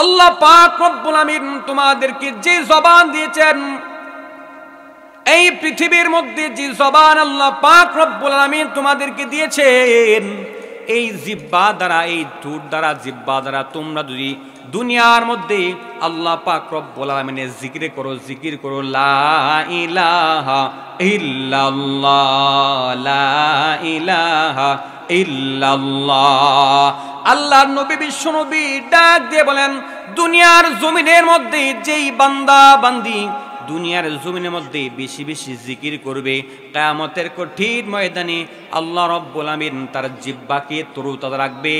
আল্লাহ পাক রব্বুল আমিন তোমাদেরকে যে জবান দিয়েছেন, এই পৃথিবীর মধ্যে যে জবান আল্লাহ পাক রব্বুল আমিন তোমাদেরকে দিয়েছেন, এই জিহ্বা দ্বারা, এই ঠোঁট দ্বারা, জিহ্বা দ্বারা তোমরা যদি দুনিয়ার মধ্যে আল্লাহ পাক রব্বুল আমিনের জিকির করো লা ইলাহা ইল্লাল্লাহ, লা ইলাহা ইল্লাল্লাহ। আল্লাহর নবী বিশ্ব নবী ডাক দিয়ে বলেন, দুনিয়ার জমিনের মধ্যে যেই বান্দা বান্দি দুনিয়ার জমিনের মধ্যে বেশি বেশি জিকির করবে, কিয়ামতের কঠিন ময়দানে আল্লাহ রাব্বুল আমিন তার জিহ্বাকে তরুতাজা রাখবে।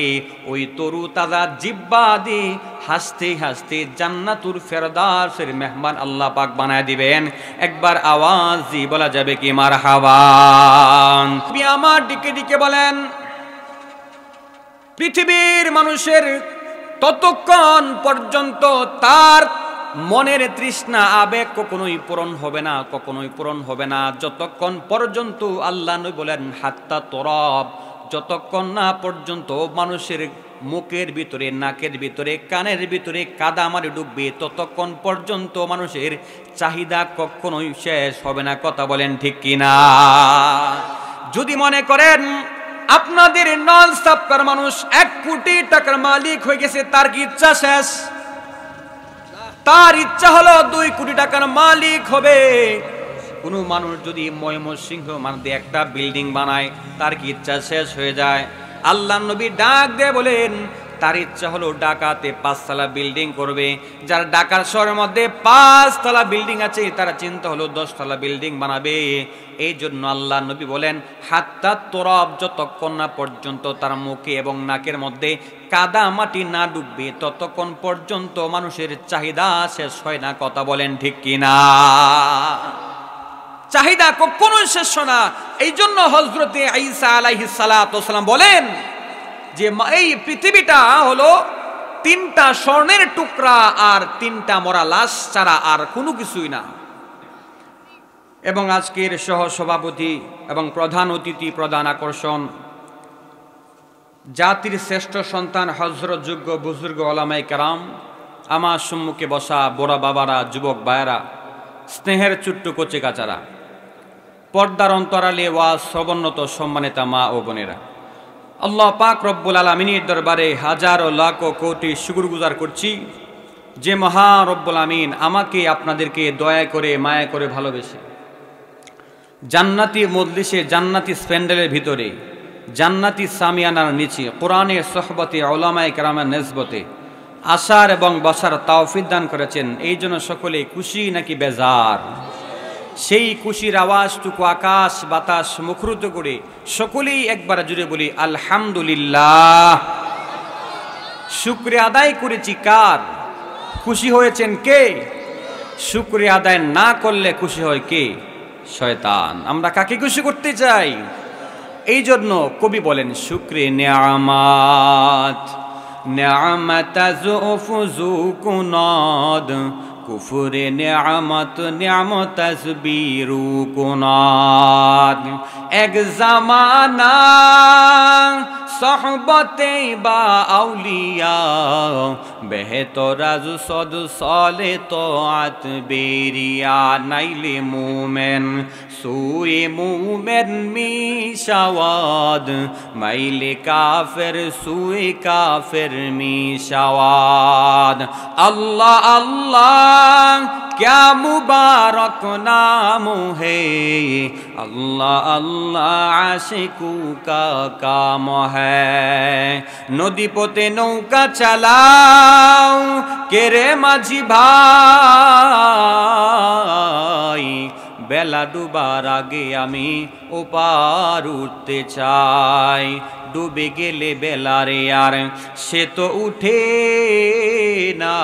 ওই তরুতাজা জিহ্বা দিয়ে হাসতে হাসতে জান্নাতুল ফেরদাউসের মেহমান আল্লাহ পাক বানায় দিবেন। একবার আওয়াজ দিয়ে বলা যাবে কি মারহাবা? আপনি আমার দিকে দিকে বলেন, পৃথিবীর মানুষের ততক্ষণ পর্যন্ত তার মনের তৃষ্ণা আবেগ কখনোই পূরণ হবে না, কখনোই পূরণ হবে না, যতক্ষণ পর্যন্ত আল্লাহ নবী বলেন হাত্তা তরব, যতক্ষণ না পর্যন্ত মানুষের মুখের ভিতরে, নাকের ভিতরে, কানের ভিতরে কাদামারি ডুববে, ততক্ষণ পর্যন্ত মানুষের চাহিদা কখনোই শেষ হবে না। কথা বলেন ঠিক কিনা? যদি মনে করেন আপনাদের নন সাপ্তার মানুষ 1 কোটি টাকার মালিক হয়ে গেছে, তার কি ইচ্ছা শেষ? তার ইচ্ছা হলো 2 কোটি টাকার মালিক হবে। কোন মানুষ যদি ময়মনসিংহ মধ্যে একটা বিল্ডিং বানায়, তার কি ইচ্ছা শেষ হয়ে যায়? আল্লাহ নবী ডাক দিয়ে বলেন, তার ইচ্ছা হলো ঢাকাতে 5 তলা বিল্ডিং করবে। যার ঢাকার শহরের মধ্যে 5 তলা বিল্ডিং আছে, তার চিন্তা হলো 10 তলা বিল্ডিং বানাবে। এই জন্য আল্লাহ নবী বলেন হাত্তা তরব, যতক্ষণ না পর্যন্ত তার মুখে এবং নাকের মধ্যে কাদা মাটি না ডুববে, ততক্ষণ পর্যন্ত মানুষের চাহিদা শেষ হয় না। কথা বলেন ঠিক কিনা? চাহিদা কখনোই শেষ হয় না। এই জন্য হযরতে ঈসা আলাইহিস সালাতু ওয়াস সালাম বলেন যে এই পৃথিবীটা হলো 3টা স্বর্ণের টুকরা আর 3টা মরা লাশ ছাড়া আর কোনো কিছুই না। এবং আজকের সহ সভাপতি এবং প্রধান অতিথি, প্রধান আকর্ষণ, জাতির শ্রেষ্ঠ সন্তান হযরত যোগ্য বুজুর্গ ওলামায়ে কেরাম, আমার সম্মুখে বসা বড় বাবারা, যুবক ভাইয়েরা, স্নেহের ছোট্ট কচি কাচারা, পর্দার অন্তরালে ওয়াজ শ্রবণরত সম্মানিতা মা ও বোনেরা, আল্লাহ পাক রব্বুল আলামিনের দরবারে হাজার ও লাখ কোটি শুকরগুজার করছি যে মহা রব্বুল আমিন আমাকে আপনাদেরকে দয়া করে, মায়া করে ভালোবেসে জান্নাতি মজলিসে, জান্নাতি স্প্যান্ডেলের ভিতরে, জান্নাতি সামিয়ানার নিচে, কোরআনের সোহবতে, উলামায়ে কেরামের নেসবতে আসার এবং বসার তৌফিক দান করেছেন। এই জন্য সকলে খুশি নাকি বেজার? সেই খুশির আওয়াজটুকু আকাশ বাতাস মুখরিত করে সকলেই একবার জুড়ে বলি আলহামদুলিল্লাহ। শুকরিয়া আদায় করেছি কার? খুশি হয়েছেন কে? শুকরিয়া আদায় না করলে খুশি হয় কে? শয়তান। আমরা কাকে খুশি করতে চাই? এই জন্য কবি বলেন শুকরে নিয়ামত, নিয়ামত যুফুজু কুনাদ, কুফরে নিয়ামত, নিয়ামত তসবিরু কুনাদ। এক জামানা সোহবতে বা আউলিয়া, বেহতর আজ সদ সলে তোআত বেরিয়া, নাইলে মুমেন সুয়ে মুমেন মিশাওয়াদ, মাইলে কাফের সুয়ে কাফের মিশাওয়াদ। আল্লাহ আল্লাহ क्या मुबारक नाम है, अल्लाह अल्लाह आशिकू का काम है। नदी पोते नौका चालाओ केरे माझी भाई, বেলা ডুবার আগে আমি ওপার উঠতে চাই। ডুবে গেলে বেলারে আর সে তো উঠে না,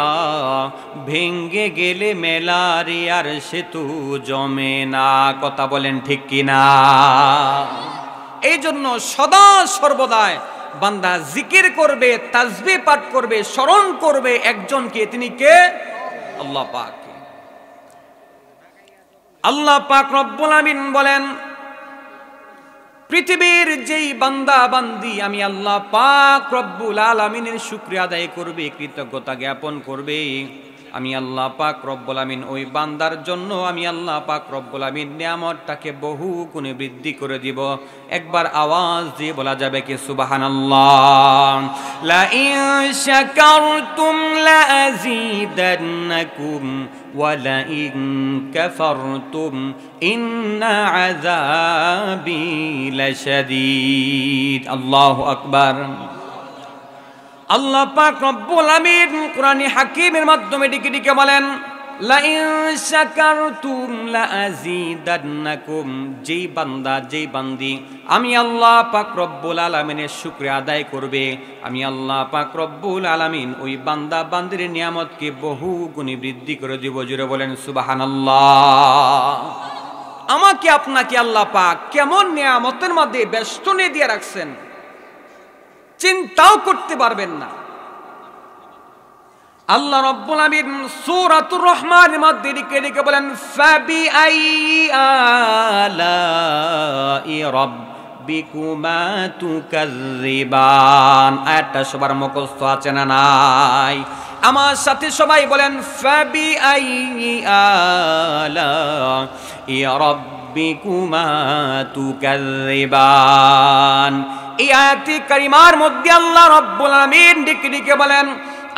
ভেঙ্গে গেলে মেলারে আর সে তো জমে না। কথা বলেন ঠিক কিনা? এই জন্য সদা সর্বদাই বান্দা জিকির করবে, তাসবিহ পাঠ করবে, স্মরণ করবে একজনকে। তিনি কে? আল্লাহ পাক। আল্লাহ পাক রব্বুল আমিন বলেন পৃথিবীর যেই বান্দা বান্দি আমি আল্লাহ পাক রব্বুল আলামিনের শুকরিয়া আদায় করবে, কৃতজ্ঞতা জ্ঞাপন করবে, আমি আল্লাহ পাক রব্বুল আমিন ওই বান্দার জন্য আমি আল্লাহ পাক রব্বুল আমিন নিয়ামতটাকে বহু গুণে বৃদ্ধি করে দিব। একবার আওয়াজ দিয়ে বলা যাবে কি সুবহানাল্লাহ। লা ইন শাকারতুম লা আযীদান্নাকুম ওয়া লা ইন কাফারতুম ইন্না আযাবি লাশাদীদ। আল্লাহু আকবার। আল্লাহ পাক রব্বুল আমিন কুরআনে হাকীমের মাধ্যমে ডেকে ডেকে বলেন, লা ইন শাকারতুম লা আযীদান্নাকুম, যেই বান্দা যেই বান্দি আমি আল্লাহ পাক রব্বুল আলামিনের শুকরিয়া আদায় করবে, আমি আল্লাহ পাক রব্বুল আলামিন ওই বান্দা বান্দির নিয়ামতকে বহু গুণে বৃদ্ধি করে দিব। জোরে বলেন সুবহানাল্লাহ। আমাকে আপনাকে আল্লাহ পাক কেমন নিয়ামতের মধ্যে বেষ্টনী দিয়ে রাখছেন, চিন্তাও করতে পারবেন না। আল্লাহ রাব্বুল আমিন সূরাতুর রহমানের মধ্যে ডেকে বলেন, ফাবি আইয়ি আলাই রাব্বিকুমা তুকাযযিবান। আয়াতটা সবার মুখস্থ আছে না নাই? আমার সাথে সবাই বলেন, ফাবি আইয়ি আলাই রাব্বিকুমা তুকাযযিবান। এই আয়াতে কারিমার মধ্যে আল্লাহ রাব্বুল আমিন ডেকে ডেকে বলেন,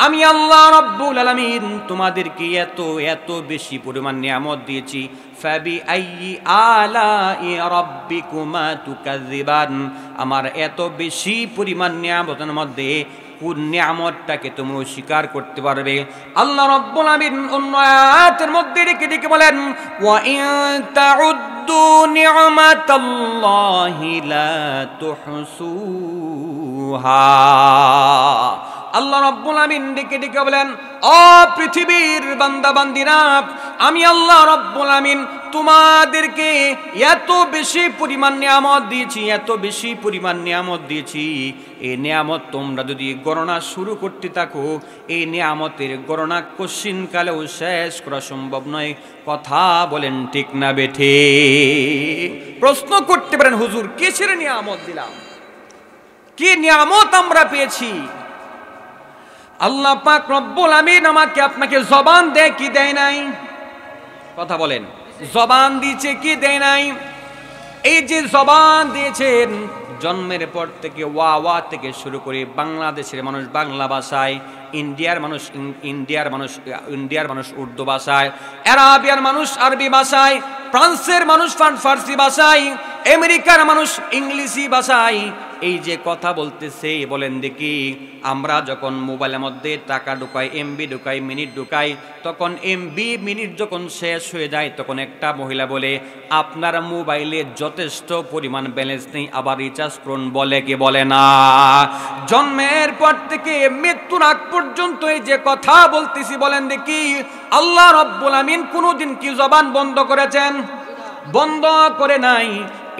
আমি আল্লাহ রাব্বুল আলামিন তোমাদেরকে এত এত বেশি পরিমাণ নিয়ামত দিয়েছি। ফাবি আইয়ি আলাই রাব্বিকুমা তুকাযযিবান, আমার এত বেশি পরিমাণ নিয়ামতের মধ্যে কোন নিয়ামতটাকে তুমি অস্বীকার করতে পারবে? আল্লাহ রাব্বুল আমিন অন্য আয়াতের মধ্যে ডেকে ডেকে বলেন, ওয়া ইন তাউদ্দু নি'মাতাল্লাহি লা তুহসুহা। আল্লাহ রাব্বুল আমিন ডেকে ডেকে বলেন, ও পৃথিবীর বান্দা বান্দিরা, আমি আল্লাহ রাব্বুল আমিন তোমাদেরকে এত বেশি পরিমাণ নিয়ামত দিয়েছি, এত বেশি পরিমাণ নিয়ামত দিয়েছি। এই নিয়ামত তোমরা যদি গণনা শুরু করতে থাকো, এই নিয়ামতের গণনা কশিন কালেও শেষ করা সম্ভব নয়। কথা বলেন ঠিক না বেঠে? প্রশ্ন করতে পারেন, হুজুর কিসের নিয়ামত দিলাম, কি নিয়ামত আমরা পেয়েছি? আল্লাহ পাক রব্বুল আমিন আমাকে আপনাকে জবান দেয় কি দেয় নাই? কথা বলেন, জবান দিয়েছে কি দেয় নাই? এই যে জবান দিয়েছেন, জন্মের পর থেকে ওয়া ওয়া থেকে শুরু করে বাংলাদেশের মানুষ বাংলা ভাষায়, ইন্ডিয়ার মানুষ উর্দু ভাষায়, আরাবিয়ার মানুষ আরবি ভাষায়, ফ্রান্সের মানুষ ফার্সি ভাষায়, আমেরিকার মানুষ ইংলিশি ভাষায় এই যে কথা বলতেছে। বলেন দেখি, আমরা যখন মোবাইলের মধ্যে টাকা ঢুকাই, এমবি ঢুকাই, মিনিট ঢুকাই, তখন এমবি মিনিট যখন শেষ হয়ে যায়, তখন একটা মহিলা বলে, আপনার মোবাইলে যথেষ্ট পরিমাণ ব্যালেন্স নেই, আবার রিচার্জ করুন। বলে কি বলে না? জন্মের পর থেকে মৃত্যুর আগ পর্যন্ত এই যে কথা বলতেছি, বলেন দেখি আল্লাহ রাব্বুল আমিন কোনদিন কি জবান বন্ধ করেছেন? বন্ধ করে নাই।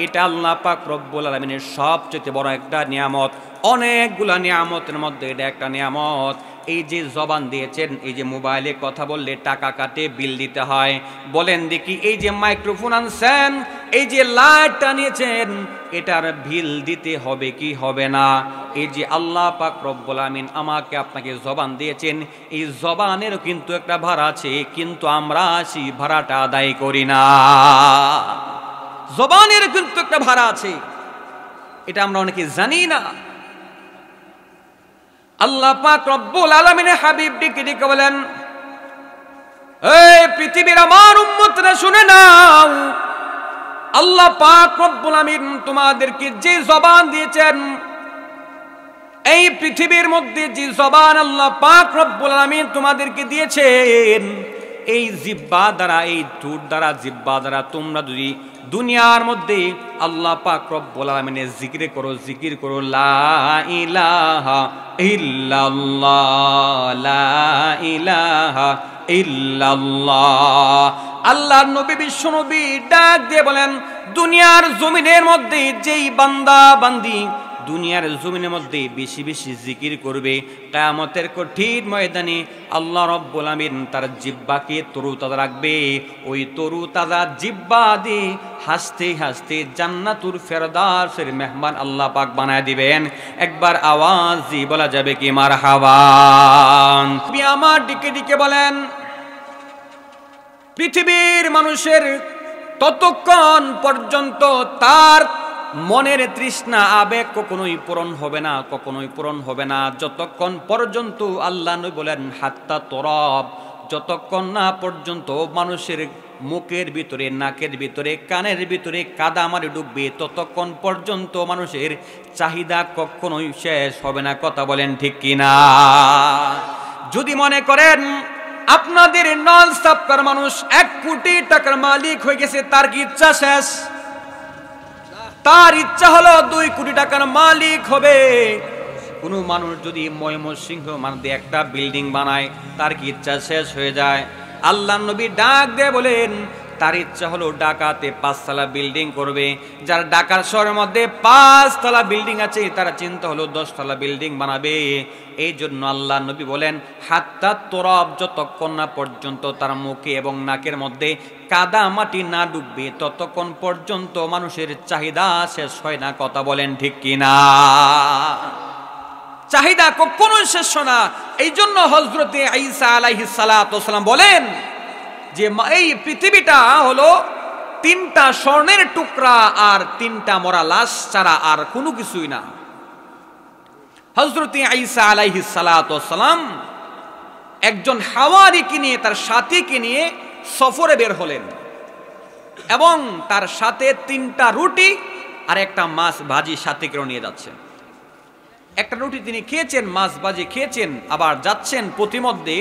এটা আল্লাহ পাক রব্বুল আলামিনের সবচেয়ে বড় একটা নিয়ামত। অনেকগুলা নিয়ামতের মধ্যে এটা একটা নিয়ামত। এই যে জবান দিয়েছেন, এই যে মোবাইলে কথা বললে টাকা কাটে, বিল দিতে হয়। বলেন দেখি, এই যে মাইক্রোফোন আনছেন, এই যে লাইট আনিয়েছেন, এটার বিল দিতে হবে কি হবে না? এই যে আল্লাহ পাক রব্বুল আমিন আমাকে আপনাকে জবান দিয়েছেন, এই জবানেরও কিন্তু একটা ভাড়া আছে, কিন্তু আমরা সেই ভাড়াটা আদায় করি না। জবানের কিন্তু একটা ভাড়া আছে, এটা আমরা অনেকে জানি না। আল্লাহ পাক রব্বুল আলামিনের হাবিব ডেকে ডেকে বলেন, এই পৃথিবীর আমার উম্মতরা শুনে নাও, আল্লাহ পাক রব্বুল আমিন তোমাদেরকে যে জবান দিয়েছেন, এই পৃথিবীর মধ্যে যে জবান আল্লাহ পাক রব্বুল আমিন তোমাদেরকে দিয়েছেন, এই জিহ্বা দ্বারা, এই ঠোঁট দ্বারা, জিহ্বা দ্বারা তোমরা যদি দুনিয়ার মধ্যে আল্লাহ পাক রব্বুল আলামিনের জিকির করো, লা ইলাহা ইল্লাল্লাহ, লা ইলাহা ইল্লাল্লাহ। আল্লাহর নবী বিশ্ব নবী ডাক দিয়ে বলেন, দুনিয়ার জমিনের মধ্যে যেই বান্দা বান্দি দুনিয়ার জমিনের মধ্যে বেশি বেশি জিকির করবে, কিয়ামতের কঠিন ময়দানে আল্লাহ রাব্বুল আমিন তার জিহ্বাকে তরুতাজা রাখবে। ওই তরুতাজা জিহ্বা দিয়ে হাসতে হাসতে জান্নাতুল ফেরদাউসের মেহমান আল্লাহ পাক বানায় দিবেন। একবার আওয়াজ দিয়ে বলা যাবে কি মারহাবা। আপনি আমার দিকে দিকে বলেন, পৃথিবীর মানুষের ততক্ষণ পর্যন্ত তার মনের তৃষ্ণা আবেগ কখনোই পূরণ হবে না, কখনোই পূরণ হবে না, যতক্ষণ পর্যন্ত আল্লাহ নবী বলেন হাত্তা তরব, যতক্ষণ না পর্যন্ত মানুষের মুখের ভিতরে, নাকের ভিতরে, কানের ভিতরে কাদামারি ডুববে, ততক্ষণ পর্যন্ত মানুষের চাহিদা কখনোই শেষ হবে না। কথা বলেন ঠিক কিনা? যদি মনে করেন আপনাদের নন সাপ্তার মানুষ 1 কোটি টাকার মালিক হয়ে গেছে, তার কি ইচ্ছা শেষ? তার ইচ্ছা হলো 2 কোটি টাকার মালিক হবে। কোন মানুষ যদি ময়মনসিংহ মানে একটা বিল্ডিং বানায়, তার কি ইচ্ছা শেষ হয়ে যায়? আল্লাহ নবী ডাক দিয়ে বলেন তার ইচ্ছা হলো ঢাকাতে 5 তলা বিল্ডিং করবে। যার ঢাকার শহরের মধ্যে 5 তলা বিল্ডিং আছে, তারা চিন্তা হলো 10 তলা বিল্ডিং বানাবে। এই জন্য আল্লাহ নবী বলেন হাত্তা তরব, যতক্ষণ না পর্যন্ত তার মুখে এবং নাকের মধ্যে কাদা মাটি না ডুববে, ততক্ষণ পর্যন্ত মানুষের চাহিদা শেষ হয় না। কথা বলেন ঠিক কিনা? চাহিদা কখনোই শেষ হয় না। এই জন্য হযরতে ঈসা আলাইহিস সালাতু ওয়াস সালাম বলেন যে এই পৃথিবীটা হলো 3টা স্বর্ণের টুকরা আর 3টা মরা লাশ ছাড়া আর কোনো কিছুই না। হযরতে ঈসা আলাইহিস সালাতু ওয়াস সালাম একজন হাওয়ারিকে নিয়ে, তার সাথীকে নিয়ে সফরে বের হলেন এবং তার সাথে 3টা রুটি আর একটা মাছ ভাজি সাথে করে নিয়ে যাচ্ছেন। একটা রুটি তিনি খেয়েছেন, মাছ ভাজি খেয়েছেন, আবার যাচ্ছেন। প্রতিমধ্যে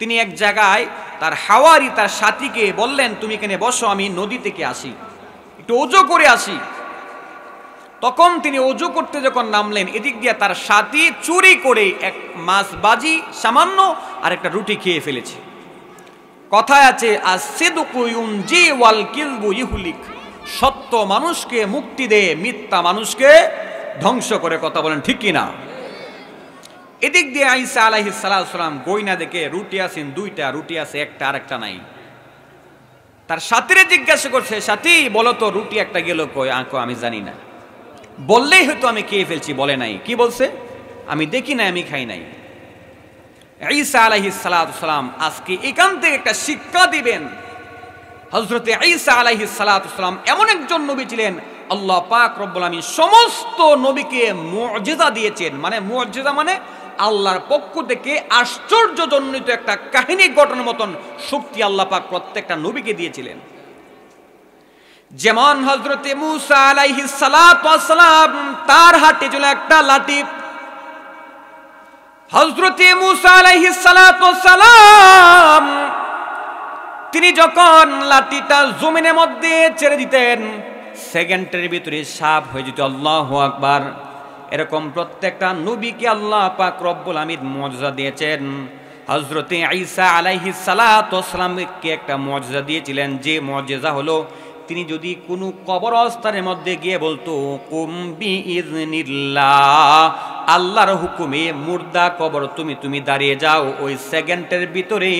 তিনি এক জায়গায় তার হাওয়ারি, তার সাথীকে বললেন তুমি এখানে বসো, আমি নদী থেকে আসি, একটু ওযু করে আসি। তখন তিনি ওযু করতে যখন নামলেন, এদিক দিয়ে তার সাথী চুরি করে এক মাছ ভাজি সামান্য আর একটা রুটি খেয়ে ফেলেছে। কথায় আছে as-sidqu yunji wal kilbu yuhlik, সত্য মানুষকে মুক্তি দেয়, মিথ্যা মানুষকে ধ্বংস করে। কথা বলেন ঠিক কিনা? এদিক দিয়ে ঈসা আলাইহিস সালাম গয়না দেখে রুটি আছেন 2টা, রুটি আছে একটা, আর একটা নাই। তার সাথীরে জিজ্ঞাসা করছে, সাথী বলো তো রুটি একটা গেল কই? আমি জানি না। বললেই হয়তো আমি খেয়ে ফেলছি, বলে নাই। কি বলছে? আমি দেখি নাই, আমি খাই নাই। ঈসা আলাইহিস সালাম আজকে এখান থেকে একটা শিক্ষা দিবেন। হযরতে ঈসা আলাইহিস সালাম এমন একজন নবী ছিলেন, আল্লাহ পাক রব্বুল আমিন সমস্ত নবীকে মুজিজা দিয়েছেন। মানে মুজিজা মানে আল্লাহর পক্ষ থেকে আশ্চর্যজনিত একটা কাহিনী ঘটনার মতন শক্তি আল্লাহ পাক প্রত্যেকটা নবীকে দিয়েছিলেন। যেমন হযরতে মূসা আলাইহিস সালাম, তার হাতে ছিল একটা লাঠি। হযরতে মূসা আলাইহিস সালাম তিনি যখন লাঠিটা জমিনের মধ্যে ছেড়ে দিতেন, সেকেন্ডের ভিতরে সাপ হয়ে যেত। আল্লাহু আকবার। এরকম প্রত্যেকটা নবীকে আল্লাহ পাক রব্বুল আমিন মুজিজা দিয়েছেন। হযরতে ঈসা আলাইহিস সালামকে একটা মুজিজা দিয়েছিলেন, যে মুজিজা হলো তিনি যদি কোনো কবরস্থানের মধ্যে গিয়ে বলতো কুম বিইজনিল্লাহ, আল্লাহর হুকুমে মুর্দা কবর তুমি দাঁড়িয়ে যাও, ওই সেকেন্ডের ভিতরে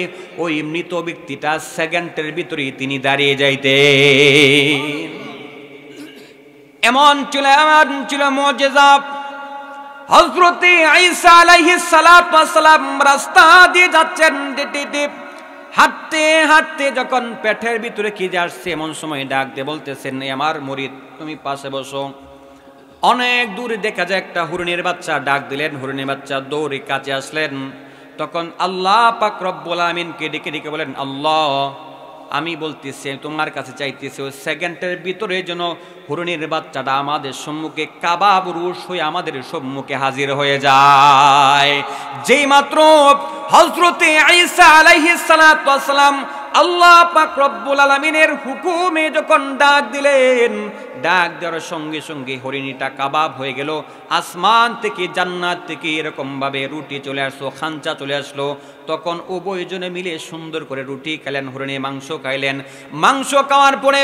ওই মৃত ব্যক্তিটা সেকেন্ডের ভিতরে তিনি দাঁড়িয়ে যাইতেন। এমন ছিল মুজিজা। হযরতে ঈসা আলাইহিস সালাম রাস্তা দিয়ে যাচ্ছেন, হাঁটতে হাঁটতে যখন পেটের ভিতরে খিদে আসছে, এমন সময় ডাক দিয়ে বলতেছেন আমার মুরিদ তুমি পাশে বসো। অনেক দূরে দেখা যায় একটা হরিণের বাচ্চা, ডাক দিলেন, হরিণের বাচ্চা দৌড়ে কাছে আসলেন। তখন আল্লাহ পাক রব্বুল আমিনকে ডেকে ডেকে বলেন, আল্লাহ আমি বলতেছি তোমার কাছে চাইতেছি ওই সেকেন্ডের ভিতরে যেন হরিণের বাচ্চাটা আমাদের সম্মুখে কাবাব রুশ হয়ে আমাদের সম্মুখে হাজির হয়ে যায়। যেই মাত্র হযরতে ঈসা আলাইহিস সালাম আল্লাহ পাক রব্বুল আলামিনের হুকুমে যখন ডাক দিলেন, ডাক দেওয়ার সঙ্গে সঙ্গে হরিণীটা কাবাব হয়ে গেল। আসমান থেকে, জান্নাত থেকে এরকম ভাবে রুটি চলে আসলো, খাঞ্চা চলে আসলো। তখন উভয়জনে মিলে সুন্দর করে রুটি খাইলেন, হরিণী মাংস খাইলেন। মাংস খাওয়ার পরে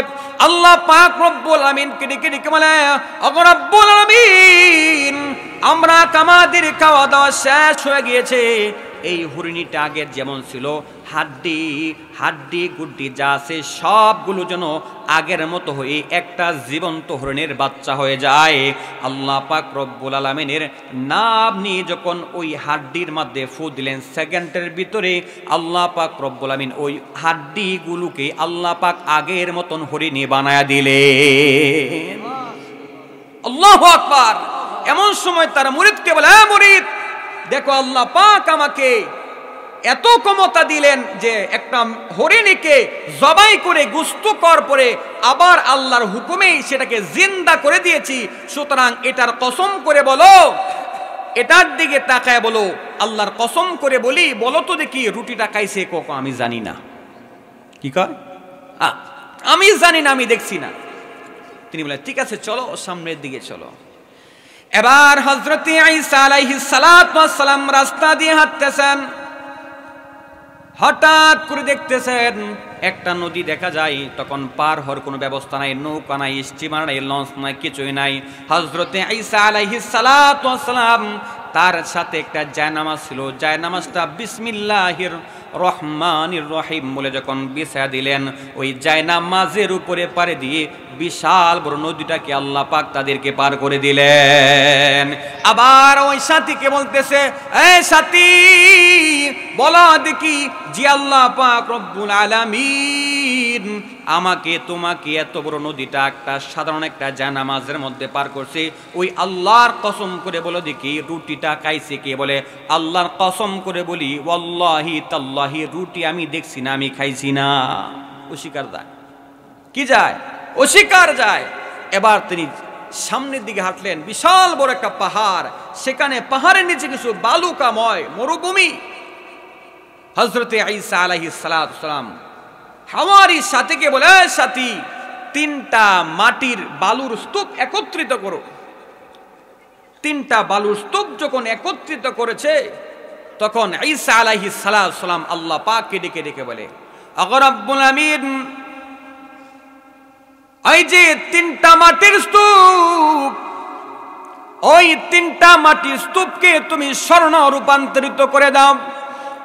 আল্লাহ পাক রব্বুল আলামিনকে ডেকে ডেকে বলে, ওগো রব্বুল আলামিন, আমরা আমাদের খাওয়া দাওয়া শেষ হয়ে গিয়েছে। এই হরিণীটা আগের যেমন ছিল, হাড্ডি গুড্ডি যা আছে সবগুলো যেন আগের মতো হয়ে একটা জীবন্ত হরিণের বাচ্চা হয়ে যায়। আল্লাহ পাক রব্বুল আলামিনের নাম নিয়ে যখন ওই হাড্ডির মধ্যে ফু দিলেন, সেকেন্ডের ভিতরে আল্লাহ পাক রব্বুল আলামিন ওই হাড্ডিগুলোকে আল্লাহ পাক আগের মতন হরিণী বানায়া দিলেন। আল্লাহু আকবার। এমন সময় তার মুরিদকে বলে, মুরিদ দেখো, আল্লাহ পাক আমাকে এত ক্ষমতা দিলেন যে একটা হরিণীকে জবাই করে গোশত করার পরে আবার আল্লাহর হুকুমেই সেটাকে জিন্দা করে দিয়েছি। সুতরাং এটার কসম করে বলো, এটার দিকে তাকায় বলো, আল্লাহর কসম করে বলি, বলো তো দেখি রুটিটা খাইছে কখন? আমি জানি না। কি কয়? আমি জানি না, আমি দেখছি না। তিনি বলেন, ঠিক আছে চলো, সামনের দিকে চলো। এবার হযরত ঈসা আলাইহিস সালাতু ওয়াস সালাম রাস্তা দিয়ে হাঁটতেছেন। হঠাৎ করে দেখতেছেন একটা নদী দেখা যায়। তখন পার হওয়ার কোনো ব্যবস্থা নাই, নৌকা নাই, স্টিমার নাই, লঞ্চ নাই, কিছুই নাই। হযরত ঈসা আলাইহিস সালাতু ওয়াস সালাম তার সাথে একটা জায়নামাজ ছিল। জায়নামাজটা বিসমিল্লাহির রহমানির রহিম বলে যখন বিছায়া দিলেন, ওই জায়নামাজের উপরে পারে দিয়ে বিশাল বড় নদীটাকে আল্লাহ পাক তাদেরকে পার করে দিলেন। আবার ওই সাথীকে বলতেছে, এই সাথী বলো দেখি, জি আল্লাহ পাক রব্বুল আলামিন আমাকে তোমাকে এত বড় নদীটা একটা সাধারণ একটা জায়নামাজের মধ্যে পার করছে, ওই আল্লাহর কসম করে বলো দেখি রুটিটা খাইছে কে? বলে, আল্লাহর কসম করে বলি, ওয়াল্লাহি তাল্লাহি রুটি আমি দেখছি না, আমি খাইছি না। অস্বীকার যায়, কি যায়? অস্বীকার যায়। এবার তিনি সামনের দিকে হাঁটলেন। বিশাল বড় একটা পাহাড়, সেখানে পাহাড়ের নিচে কিছু বালুকাময় মরুভূমি। হযরত ঈসা আলাইহিস সালাতু ওয়াস সালাম হাওয়ারির সাথীকে বলে, সাথী তিনটা মাটির বালুর স্তূপ একত্রিত করো। তিনটা বালুর স্তূপ যখন একত্রিত করেছে, তখন ঈসা আলাইহিস সালাতু ওয়াস সালাম আল্লাহ পাককে ডেকে ডেকে বলে, ওগো রব্বুল আমিন, এই যে তিনটা মাটির স্তূপ, ওই তিনটা মাটির স্তূপকে তুমি স্বর্ণ রূপান্তরিত করে দাও।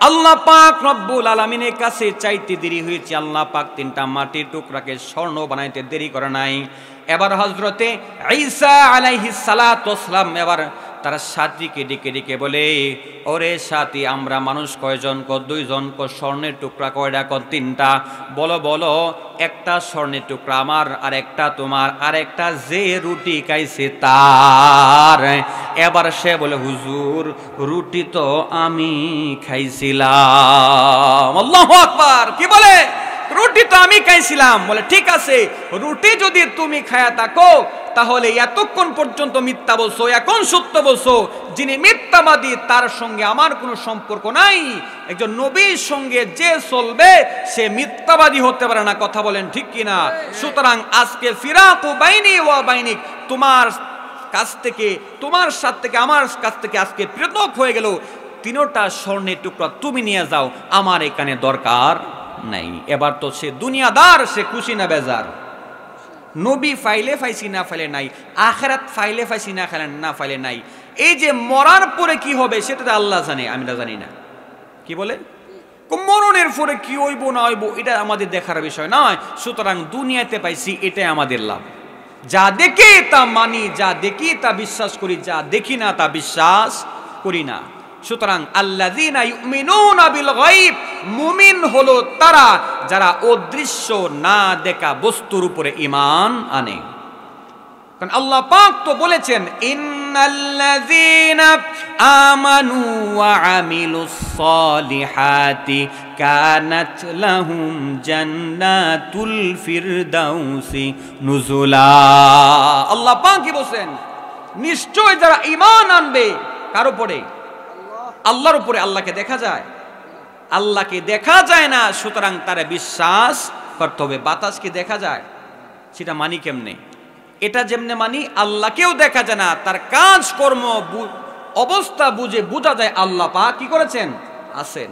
আল্লাহ পাক রব্বুল আলামিনের কাছে চাইতে দেরি হয়েছে, আল্লাহ পাক তিনটা মাটির টুকরাকে স্বর্ণ বানাইতে দেরি করে নাই। এবার হযরতে ঈসা আলাইহিস সালাতু ওয়াস সালাম এবার তার সাথীকে ডেকে ডেকে বলে, ওরে সাথী, আমরা মানুষ কয়জন? দুইজন। স্বর্ণের টুকরা কয়টা? তিনটা। বলো বলো, একটা স্বর্ণের টুকরা আমার, আর একটা তোমার, আর একটা যে রুটি খাইছে তার। এবার সে বলে, হুজুর রুটি তো আমি খাইছিলাম। আল্লাহু আকবার। কি বলে? রুটি তো আমি খাইছিলাম। বলে, ঠিক আছে, রুটি যদি তুমি খায়া থাকো তাহলে এতক্ষণ পর্যন্ত মিথ্যা বলছো, এখন সত্য বলছো। যিনি মিথ্যাবাদী তার সঙ্গে আমার কোনো সম্পর্ক নাই। একজন নবীর সঙ্গে যে চলবে সে মিথ্যাবাদী হতে পারে না। কথা বলেন ঠিক কিনা? সুতরাং আজকে ফিরাকু বাইনি ওয়া বাইনিক, তোমার কাছ থেকে, তোমার সাথে থেকে, আমার কাছ থেকে আজকে পৃথক হয়ে গেল। তিনটা স্বর্ণের টুকরা তুমি নিয়ে যাও, আমার এখানে দরকার নাই। এবার তো সে দুনিয়াদার, সে খুশি না বেজার? নবী ফাইলে ফাইসি না ফাইলে নাই, আখিরাত ফাইলে ফাইসি না ফাইলে নাই। এই যে মরার পরে কি হবে সেটা তো আল্লাহ জানে, আমরা জানি না। কি বলে? মরণের পরে কি হইব না হইব এটা আমাদের দেখার বিষয় নয়। সুতরাং দুনিয়াতে পাইছি, এটাই আমাদের লাভ। যা দেখি তা মানি, যা দেখি তা বিশ্বাস করি, যা দেখি না তা বিশ্বাস করি না। সুতরাং আল্লাযীনা ইউমিনুনা বিল গায়ব, মুমিন হলো তারা যারা অদৃশ্য না দেখা বস্তুর উপরে ঈমান আনে। কারণ আল্লাহ পাক তো বলেছেন, ইন্নাল্লাযীনা আমানু ওয়া আমিলুস সালিহাতি কানাত লাহুম জান্নাতুল ফিরদাউসি নুজুলা। আল্লাহ পাক কি বলেন? নিশ্চয় যারা ঈমান আনবে, কার উপরে? আল্লাহর উপরে। আল্লাহকে দেখা যায়? আল্লাহকে দেখা যায় না, সুতরাং তারা বিশ্বাস করতে হবে। বাতাসকে দেখা যায়, সেটা মানি কেমনে? এটা যেমনে মানি আল্লাহকেও দেখা যায় না, তার কাজ কর্ম অবস্থা বুঝে বোঝা যায় আল্লাহ পাক কি করেছেন, আছেন।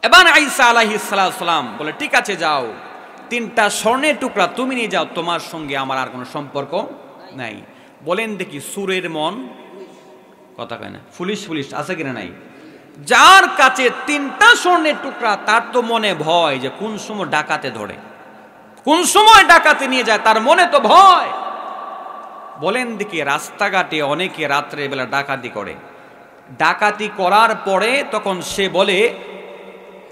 এবার ঈসা আলাইহিস সালাম বলে ঠিক আছে যাও, 3টা স্বর্ণের টুকরা তুমি নিয়ে যাও, তোমার সঙ্গে আমার আর কোনো সম্পর্ক নাই। বলেন দেখি সুরের মন কথা কয় না, পুলিশ আছে কিনা নাই? যার কাছে 3টা স্বর্ণের টুকরা তার তো মনে ভয় যে কোন সময় ডাকাতে ধরে, কোন সময় ডাকাতে নিয়ে যায়, তার মনে তো ভয়। বলেন দেখি রাস্তাঘাটে অনেকে রাত্রে বেলা ডাকাতি করে, ডাকাতি করার পরে তখন সে বলে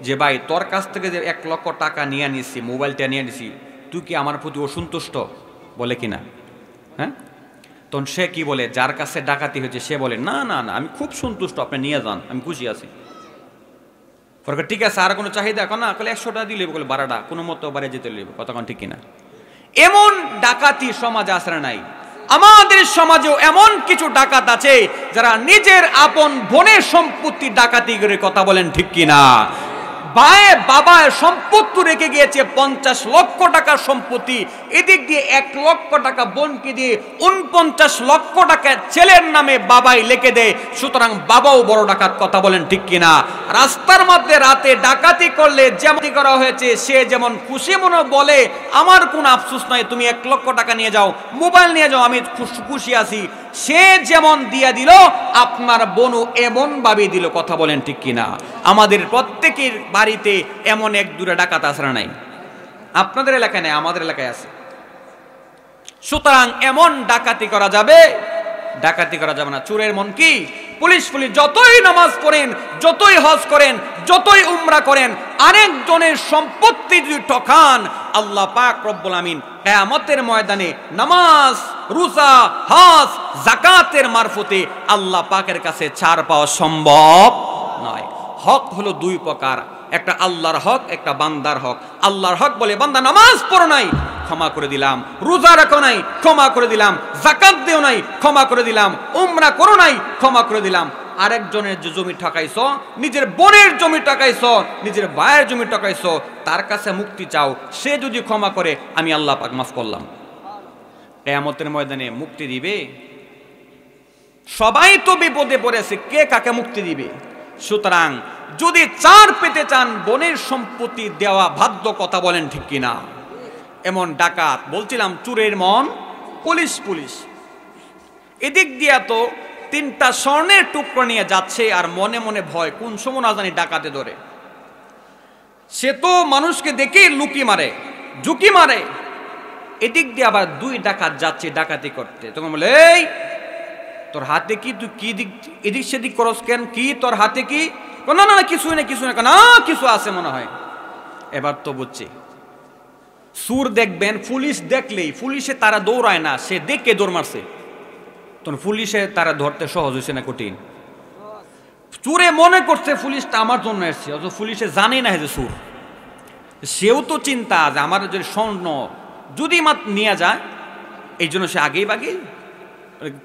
যে ভাই তোর কাছ থেকে যে 1 লক্ষ টাকা নিয়ে নিছি, মোবাইলটা নিয়ে নিছি, তুই কি আমার প্রতি অসন্তুষ্ট? বলে কিনা? হ্যাঁ, তখন সে কি বলে, যার কাছে ডাকাতি হয়েছে সে বলে না না না আমি খুব সন্তুষ্ট, আপনি নিয়ে যান, আমি খুশি আছি। ঠিক আছে, আর কোনো চাহিদা এখন না, 100 টাকা দিলে বলে 12টা কোনো মতো বাড়ি যেতে লিখবে, কতক্ষণ ঠিক কিনা? এমন ডাকাতি সমাজে আসলে নাই। আমাদের সমাজেও এমন কিছু ডাকাত আছে যারা নিজের আপন বোনের সম্পত্তি ডাকাতি করে, কথা বলেন ঠিক কিনা? ভাই বাবার সম্পত্তি রেখে গিয়েছে 50 লক্ষ টাকার সম্পত্তি, এদিক দিয়ে 1 লক্ষ টাকা বোনকে দিয়ে 49 লক্ষ টাকা ছেলের নামে বাবাই লিখে দেয়, সুতরাং বাবাও বড় ডাকাত, কথা বলেন ঠিক কিনা? রাস্তার মধ্যে রাতে ডাকাতি করলে যেমন করা হয়েছে, সে যেমন খুশি মনে বলে আমার কোনো আফসোস নাই, তুমি 1 লক্ষ টাকা নিয়ে যাও, মোবাইল নিয়ে যাও, আমি খুশি আছি, সে যেমন দিয়া দিল আপনার বোনও এমন ভাবে দিল, কথা বলেন ঠিক কিনা? আমাদের প্রত্যেকের বাড়িতে এমন 1-2 ডাকাত আসরা নাই, আপনাদের এলাকায় নাই, আমাদের এলাকায় আছে। সুতরাং এমন ডাকাতি করা যাবে, ডাকাতি করা যাবে না। চোরের মন কি? পুলিশ যতই নামাজ পড়েন, যতই হজ করেন, যতই উমরা করেন, আরেকজনের সম্পত্তি যদি ঠকান, আল্লাহ পাক রব্বুল আমিন কিয়ামতের ময়দানে নামাজ, রোজা, হজ, যাকাতের মারফতে আল্লাহ পাকের কাছে ছাড় পাওয়া সম্ভব নয়। হক হলো 2 প্রকার, একটা আল্লাহর হক, একটা বান্দার হক। আল্লাহর হক বলে বান্দা নামাজ পড়ো নাই, ক্ষমা করে দিলাম, রোজা রাখো নাই, ক্ষমা করে দিলাম, যাকাত দেও নাই, ক্ষমা করে দিলাম, উমরা করো নাই, ক্ষমা করে দিলাম। আরেকজনের যে জমি ঠকাইছো, নিজের বোনের জমি ঠকাইছো, নিজের ভাইয়ের জমি ঠকাইছো, তার কাছে মুক্তি চাও, সে যদি ক্ষমা করে আমি আল্লাহ পাক মাফ করলাম। কিয়ামতের ময়দানে মুক্তি দিবে? সবাই তো বিপদে পড়েছে, কে কাকে মুক্তি দিবে? সুতরাং যদি চার পেতে চান, বোনের সম্পত্তি দেওয়া বাধ্য, কথা বলেন ঠিক কিনা? এমন ডাকাত বলছিলাম, চোরের মন পুলিশ এদিক দিয়া তো 3টা স্বর্ণের টুকরো নিয়ে যাচ্ছে, আর মনে মনে ভয় কোন সময় না জানি ডাকাতে ধরে। সে তো মানুষকে দেখে লুকি মারে, ঝুঁকি মারে। এদিক দিয়ে আবার 2 ডাকাত যাচ্ছে ডাকাতি করতে, তখন বলে এই তোর হাতে কি, তুই কি এদিক সেদিক করস কেন, কি তোর হাতে কি? না না কিছু না, না কিছু আছে মনে হয়। এবার তো বুঝছি, সুর দেখবেন পুলিশ দেখলেই, পুলিশে তারা দৌড়ায় না, সে দেখে দৌড় মারছে, তখন পুলিশে তারা ধরতে সহজ হয়েছে না কঠিন? চোরে মনে করছে পুলিশটা আমার জন্য এসছে, অথচ পুলিশে জানে না যে চোর। সেও তো চিন্তা যে আমার যে স্বর্ণ যদি নিয়ে যায়, এই জন্য সে আগেই বাগে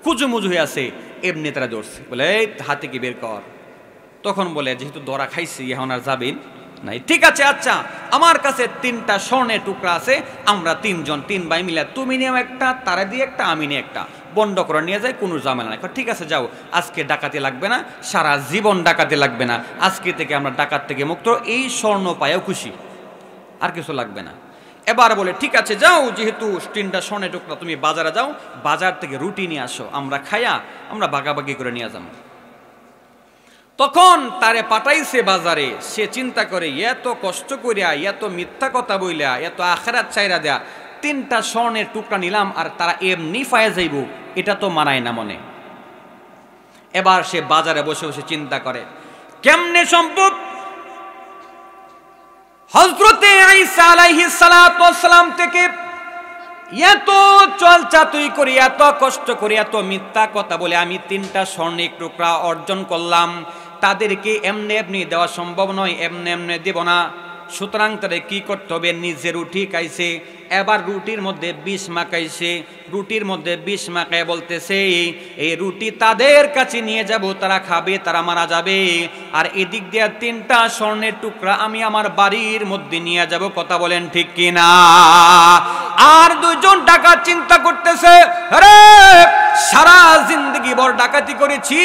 কুচুমুজু হয়ে আছে, এমনি তারা ধরছে, বলে এই হাতে কি বের কর। তখন বলে যেহেতু ধরা খাইছি এখন আর যাবেন নাই, ঠিক আছে আচ্ছা আমার কাছে 3টা স্বর্ণের টুকরা আছে, আমরা 3 জন 3 ভাই মিলে, তুমি নিয়ে একটা, তারা দিয়ে একটা, আমি নিয়ে একটা, বন্ধ করে নিয়ে যায়, কোনো ঝামেলা নাই। ঠিক আছে যাও, আজকে ডাকাতি লাগবে না, সারা জীবন ডাকাতি লাগবে না, আজকে থেকে আমরা ডাকাত থেকে মুক্ত, এই স্বর্ণ পাইও খুশি, আর কিছু লাগবে না। এবার বলে ঠিক আছে যাও, যেহেতু 3টা স্বর্ণের টুকরা, তুমি বাজারে যাও, বাজার থেকে রুটি নিয়ে আসো, আমরা খাইয়া আমরা ভাগাভাগি করে নিয়ে যাবো। তখন তারে পাঠাইছে বাজারে, সে চিন্তা করে এত কষ্ট করিয়া, এত মিথ্যা কথা বইলা, এত আখিরাত চাইরা দেয়া, 3টা স্বর্ণের টুকরা নিলাম আর তারা এমনি পায়ে যাইব, এটা তো মানায় না মনে। এবার সে বাজারে বসে বসে চিন্তা করে কেমনে সম্ভব হযরতে ঈসা আলাইহিস সালাতু ওয়াস সালাম থেকে এত চলচাতুই করি, এত কষ্ট করি, এত মিথ্যা কথা বলে আমি 3টা স্বর্ণের টুকরা অর্জন করলাম, তাদেরকে এমনি এমনি দেওয়া সম্ভব নয়, এমনি এমনি দেব না। সুতরাং তারে কি করতে হবে, নিজে রুটি খাইছে, এবার রুটির মধ্যে বিষ মাখাইছে, রুটির মধ্যে বিষ মাখায় বলতেছে এই রুটি তাদের কাছে নিয়ে যাব, তারা খাবে, তারা মারা যাবে, আর এদিক দিয়ে 3টা স্বর্ণের টুকরা আমি আমার বাড়ির মধ্যে নিয়ে যাব। কথা বলেন ঠিক কিনা? আর 2জন ডাকাত চিন্তা করতেছে, আরে সারা জিন্দগি ভর ডাকাতি করেছি,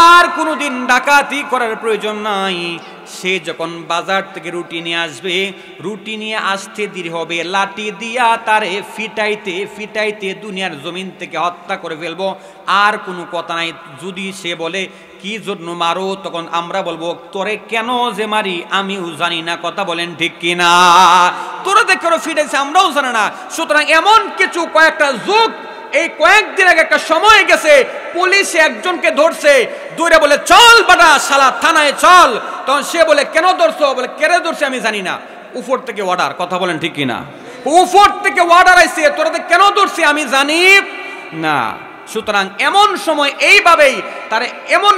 আর কোনোদিন ডাকাতি করার প্রয়োজন নাই। সে যখন বাজার থেকে রুটি নিয়ে আসবে, রুটি নিয়ে আসতে দেরি হবে, লাঠি দিয়া তারে ফিটাইতে ফিটাইতে দুনিয়ার জমিন থেকে হত্যা করে ফেলবো, আর কোনো কথা নাই। যদি সে বলে কি জন্য মারো, তখন আমরা বলবো তোরে কেন যে মারি আমিও জানি না। কথা বলেন ঠিক কিনা? তোরা দেখে ফিটাইছে আমরাও জানি না। সুতরাং এমন কিছু কয়েকটা যুগ, এই কয়েকদিন আগে একটা সময় গেছে, পুলিশে একজনকে ধরছে, দূরে বলে চল বাটা শালা থানায় চল। তখন সে বলে কেন ধরছো? বলে কেন ধরছে আমি জানি না, উপর থেকে অর্ডার। কথা বলেন ঠিক কিনা? উপর থেকে অর্ডার আইছে, তোরা কেন ধরছি আমি জানি না। সুতরাং এমন সময় এইভাবেই তারে এমন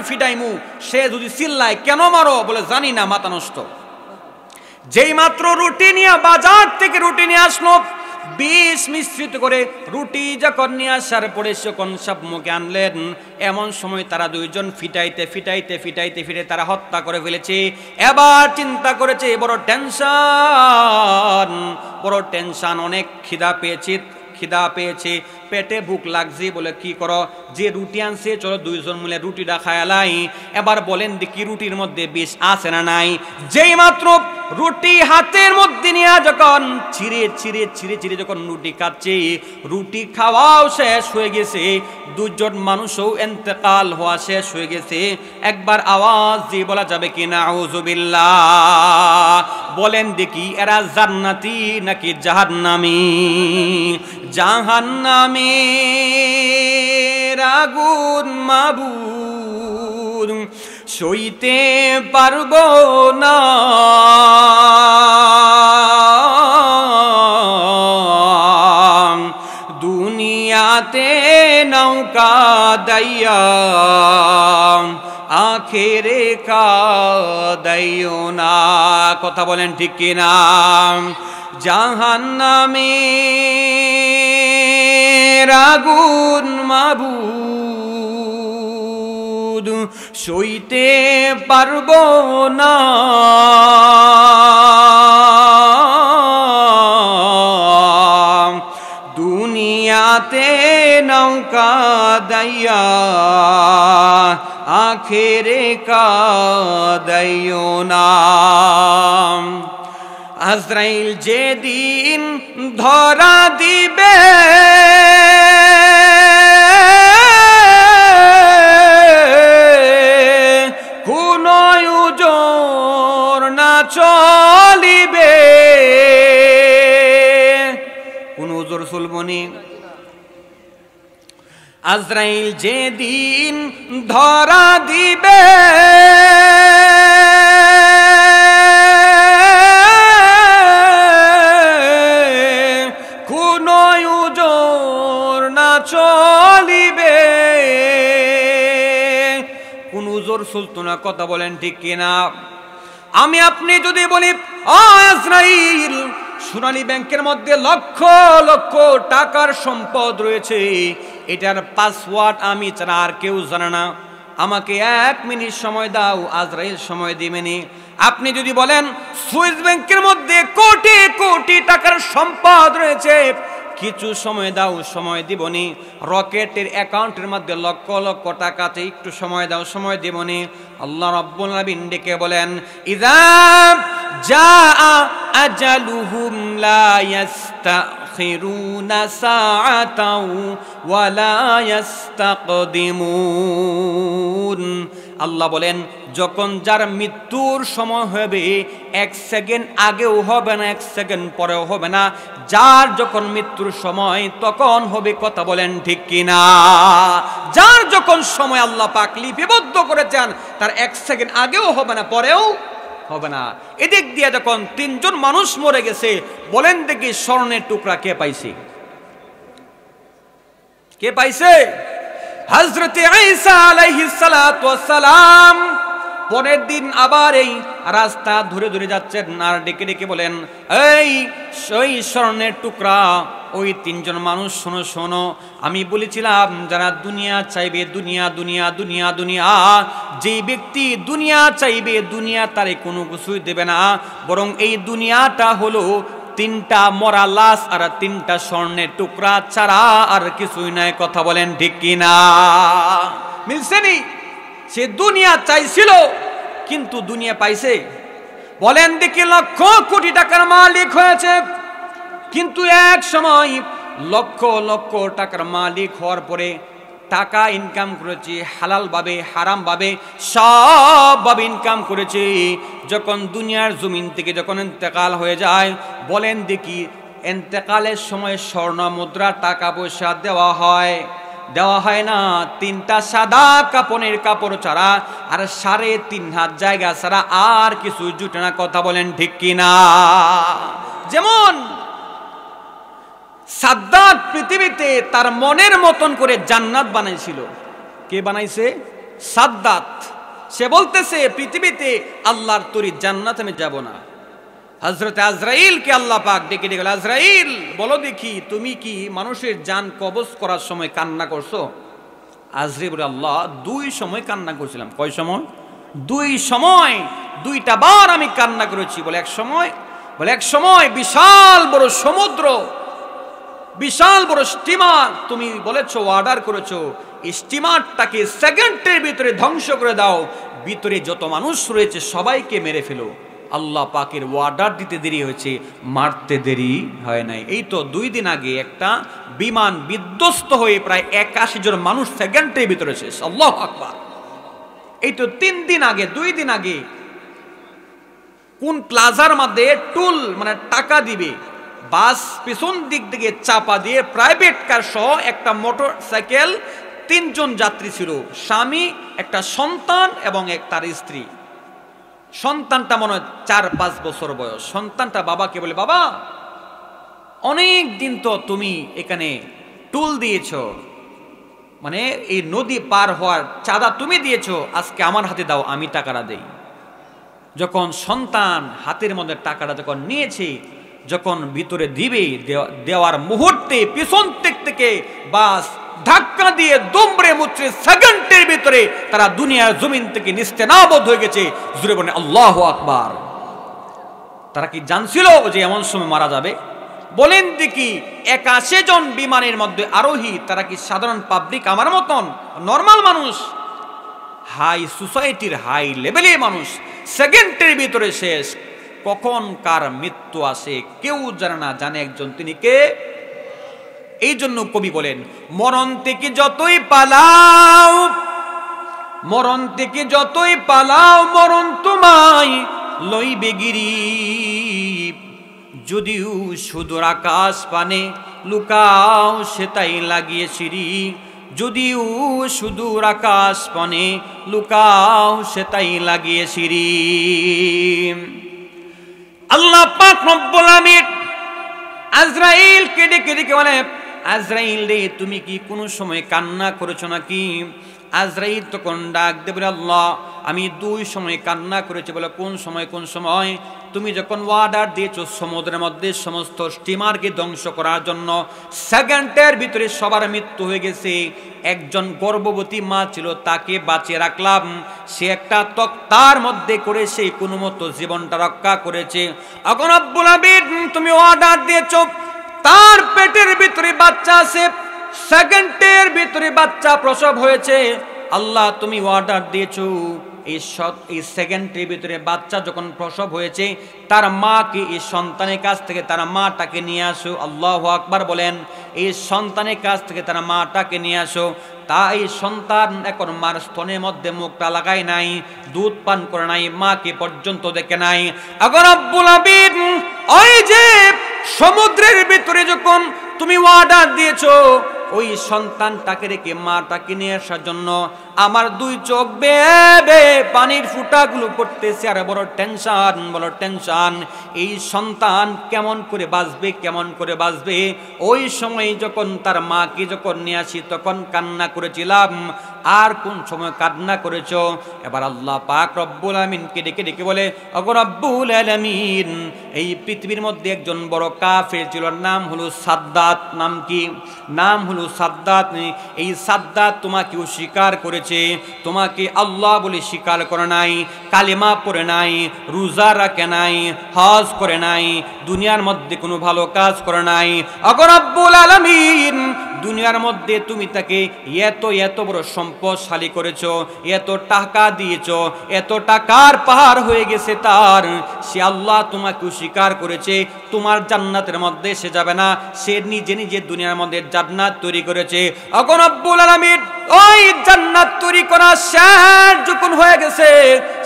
ফিডাইমু, সে যদি চিল্লায় কেন মারো, বলে জানি না, মাথা নষ্ট। যেই মাত্র রুটি নিয়ে বাজার থেকে রুটি নিয়ে আসলো, বিষ মিশ্রিত করে রুটি যখন নিয়ে আসার পরে যখন সব মুখে আনলেন, এমন সময় তারা 2জন ফিটাইতে ফিটাইতে ফিটাইতে ফিরে তারা হত্যা করে ফেলেছে। এবার চিন্তা করেছে বড় টেনশন, অনেক খিদা পেয়েছে, পেটে ভুক লাগছে, বলে কি করো, যে রুটি আনছে চলো 2জন মিলে রুটিটা খায়ালাই। এবার বলেন দেখি রুটির মধ্যে বিষ আছে না নাই? যেই মাত্র রুটি হাতের মধ্যে নিয়ে যখন ছিঁড়ে ছিঁড়ে ছিঁড়ে ছিঁড়ে যখন রুটি খাচ্ছে, রুটি খাওয়াও শেষ হয়ে গেছে, 2জন মানুষও ইন্তেকাল হওয়া শেষ হয়ে গেছে। একবার আওয়াজ দিয়ে বলা যাবে কি না আউযুবিল্লাহ? বলেন দেখি এরা জান্নাতি নাকি জাহান্নামী? জাহান্নামের আগুন মাবুদ সইতে পারবো না, দুনিয়াতে নৌকা দাইয়া আখেরে কাদাইও না। কথা বলেন ঠিক কিনা? জাহান্নামের আগুন মাবুদ সইতে পারবো না, দুনিয়াতে নৌকা দাইয়া আখেরে কাদাইও না। আজরাইল যেদিন ধরা দিবে, কোন ওজর না চলিবে, কোন ওজর চলবনি। আজরাইল যেদিন ধরা দিবে, কোন ওজর না চলিবে, কোন ওজর চলতো না। কথা বলেন ঠিক কিনা? আমি আপনি যদি বলি আজরাইল সোনালী ব্যাংকের মধ্যে লক্ষ লক্ষ টাকার সম্পদ রয়েছে, এটার পাসওয়ার্ড আমি ছাড়া আর কেউ জানে না, আমাকে 1 মিনিট সময় দাও, আজরাইল সময় দিবেনি। আপনি যদি বলেন সুইস ব্যাংকের মধ্যে কোটি কোটি টাকার সম্পদ রয়েছে, কিছু সময় দাও, সময় দিবনি। রকেটের অ্যাকাউন্টের মধ্যে লক্ষ লক্ষ টাকাতে একটু সময় দাও, সময় দিবনি। আল্লাহ রাব্বুল আলামিন ডেকে বলেন ইযা জাআ আজালুহুম লা ইস্তাখিরুনা সাআতাও ওয়া লা ইস্তাকদিমুন। আল্লাহ বলেন যখন যার মৃত্যুর সময় হবে 1 সেকেন্ড আগেও হবে না, 1 সেকেন্ড পরেও হবে না। যার যখন মৃত্যুর সময় তখন হবে। কথা বলেন ঠিক কিনা? যার যখন সময় আল্লাহ পাক লিপিবদ্ধ করেছেন, তার 1 সেকেন্ড আগেও হবে না, পরেও হবে না। এদিক দিয়ে যখন 3 জন মানুষ মরে গেছে, বলেন দেখি স্বর্ণের টুকরা কে পাইছে? কে পাইছে? হযরত ঈসা আলাইহিস সালাতু ওয়াস সালাম পরের দিন আবার এই রাস্তা ধরে ধরে যাচ্ছেন আর ডেকে ডেকে বলেন, এই স্বর্ণের টুকরা, ওই তিনজন মানুষ শোনো শোনো, আমি বলেছিলাম যারা দুনিয়া চাইবে, দুনিয়া দুনিয়া দুনিয়া দুনিয়া, যেই ব্যক্তি দুনিয়া চাইবে দুনিয়া তারে কোনো কিছুই দেবে না, বরং এই দুনিয়াটা হলো তিনটা মরা লাশ আর তিনটা স্বর্ণের টুকরা ছাড়া আর কিছুই নাই। কথা বলেন ঠিক কিনা? মিলছে নি? সে দুনিয়া চাইছিল কিন্তু দুনিয়া পাইছে? বলেন দেখি, লক্ষ কোটি টাকার মালিক হয়েছে কিন্তু এক সময় লক্ষ লক্ষ টাকার মালিক হওয়ার পরে টাকা ইনকাম করেছে হালাল ভাবে, হারাম ভাবে, সব ভাবে ইনকাম করেছে। যখন দুনিয়ার জমিন থেকে যখন ইন্তেকাল হয়ে যায়, বলেন দেখি ইন্তেকালের সময় স্বর্ণ মুদ্রা টাকা পয়সা দেওয়া হয়? দেওয়া হয় না। তিনটা সাদা কাপড়ের কাপড় ছাড়া আর 3.5 হাত জায়গা ছাড়া আর কিছু জুটে না। কথা বলেন ঠিক কিনা? যেমন সাদ্দাত পৃথিবীতে তার মনের মতন করে জান্নাত বানাইছিল। কে বানাইছে? সাদ্দাত। সে বলতেছে পৃথিবীতে আল্লাহর তৈরি জান্নাত আমি যাব না। হযরত আজরাইলকে আল্লাহ পাক ডেকে ডেকে, আজরাইল বলো দেখি তুমি কি মানুষের জান কবজ করার সময় কান্না করছো? আজরাইল বলে, আল্লাহ 2 সময় কান্না করেছিলাম। কয় সময়? 2 সময়, 2টা বার আমি কান্না করেছি। বলে এক সময়? বলে এক সময় বিশাল বড় সমুদ্র, বিশাল বড় স্টিমার তুমি বলেছো, অর্ডার করেছো, এই স্টিমারটাকে সেকেন্ডের ভিতরে ধ্বংস করে দাও, ভিতরে যত মানুষ রয়েছে সবাইকে মেরে ফেলো। আল্লাহ পাকের অর্ডার দিতে দেরি হয়েছে, মারতে দেরি হয় নাই। এই তো 2 দিন আগে একটা বিমান বিধ্বস্ত হয়ে প্রায় 81 জন মানুষ সেকেন্ডের ভিতরে শেষ। আল্লাহু আকবার। এই তো 3 দিন আগে, 2 দিন আগে কোন প্লাজার মধ্যে টুল মানে টাকা দিবে, বাস পিছন দিক থেকে চাপা দিয়ে প্রাইভেট কার সহ একটা মোটর সাইকেল, 3 জন যাত্রী ছিল, স্বামী, একটা সন্তান এবং তার স্ত্রী। সন্তানটা মনে হয় 4-5 বছর বয়স। সন্তানটা বাবাকে বলে, বাবা অনেক দিন তো তুমি এখানে টুল দিয়েছো, মানে এই নদী পার হওয়ার চাঁদা তুমি দিয়েছো, আজকে আমার হাতে দাও, আমি টাকাটা দেই। যখন সন্তান হাতের মধ্যে টাকাটা যখন নিয়েছে, যখন ভিতরে দিবে, দেওয়ার মুহূর্তে পিছন থেকে বাস ধাক্কা দিয়ে দুমড়ে মুচড়ে সেকেন্ডের ভিতরে তারা দুনিয়ার জমিন থেকে নিস্তেনাবুদ হয়ে গেছে। জুড়ে বলেন আল্লাহু আকবার। তারা কি জানছিল যে এমন সময় মারা যাবে? বলেন দেখি 81 জন বিমানের মধ্যে আরোহী, তারা কি সাধারণ পাবলিক আমার মতন নরমাল মানুষ? হাই সোসাইটির হাই লেভেলের মানুষ। সেকেন্ডের ভিতরে শেষ। কখন কার মৃত্যু আসে কেউ জানে না, জানে একজন, তিনি কে? এই জন্য কবি বলেন, মরণ থেকে যতই পালাও, মরণ থেকে যতই পালাও, মরণ তোমায় লইবে গিরি। যদিও সুদূর আকাশ পানে লুকাও সে তাই লাগিয়ে সিঁড়ি। যদিও সুদূর আকাশ পানে লুকাও সে তাই লাগিয়ে সিঁড়ি। আল্লাহ পাক রব্বুল আমিন আজরাইলকে ডেকে ডেকে বলে, আজরাইল রে তুমি কি কোনো সময় কান্না করেছো নাকি? আজরাইল তখন ডাক দেবে, আল্লাহ আমি 2 সময় কান্না করেছি। বলে কোন সময়? কোন সময়? তুমি যখন অর্ডার দিয়েছো সমুদ্রের মধ্যে সমস্ত স্টিমারকে ধ্বংস করার জন্য, সেকেন্ডের ভিতরে সবার মৃত্যু হয়ে গেছে। একজন গর্ভবতী মা ছিল, তাকে বাঁচিয়ে রাখলাম, সে একটা তক্তার মধ্যে করে সেই কোনো মতো জীবনটা রক্ষা করেছে। এখন রব্বুল আমিন তুমি অর্ডার দিয়েছো, তার পেটের ভিতরে বাচ্চা আছে, সেকেন্ডের ভিতরে বাচ্চা প্রসব হয়েছে। আল্লাহ তুমি অর্ডার দিয়েছো এই সেকেন্ডের ভিতরে বাচ্চা যখন প্রসব হয়েছে, তার মাকে এই সন্তানের কাছ থেকে তার মাটাকে নিয়ে আসো। আল্লাহু আকবার বলেন। এই সন্তানের কাছ থেকে তার মাটাকে নিয়ে আসো। তাই সন্তান এখন মার স্তনের মধ্যে মুখটা লাগায় নাই, দুধ পান করে নাই, মাকে পর্যন্ত দেখে নাই। এখন রব্বুল আমিন ওই যে সমুদ্রের ভিতরে যখন তুমি অর্ডার দিয়েছো ওই সন্তানটাকে রেখে মাটাকে নিয়ে আসার জন্য, আমার দুই চোখ বেয়ে পানির ফুটাগুলো পড়তেছে, আর বড় টেনশন, এই সন্তান কেমন করে বাঁচবে, কেমন করে বাঁচবে। ওই সময় যখন তার মাকে যখন নিয়ে আসি তখন কান্না করেছিলাম, আর কোন সময় কান্না করেছো? এবার আল্লাহ পাক রব্বুল আলামিনকে ডেকে ডেকে বলে, ওগো রব্বুল আলামিন, এই পৃথিবীর মধ্যে একজন বড় কাফের ছিল, নাম হলো সাদ্দাত। নাম কি? নাম হলো সাদ্দাত। এই সাদ্দাত তোমাকেও স্বীকার করেছে, তোমাকে আল্লাহ বলে স্বীকার করে নাই, কালেমা পড়ে নাই, রোজা রাখে নাই, হজ করে নাই, দুনিয়ার মধ্যে কোনো ভালো কাজ করে নাই। ওগো রব্বুল আলামিন, দুনিয়ার মধ্যে তুমি তাকে এত বড় সম্পদশালী করেছো, এত টাকা দিয়েছো, এত টাকার পাহাড় হয়ে গেছে তার, সে আল্লাহ তোমাকে স্বীকার করেছে, তোমার জান্নাতের মধ্যে সে যাবে না, সে নিজে নিজে দুনিয়ার মধ্যে জান্নাত তৈরি করেছে। ওগো রব্বুল আলামিন, ওই জান্নাত তৈরি করা শেষ যখন হয়ে গেছে,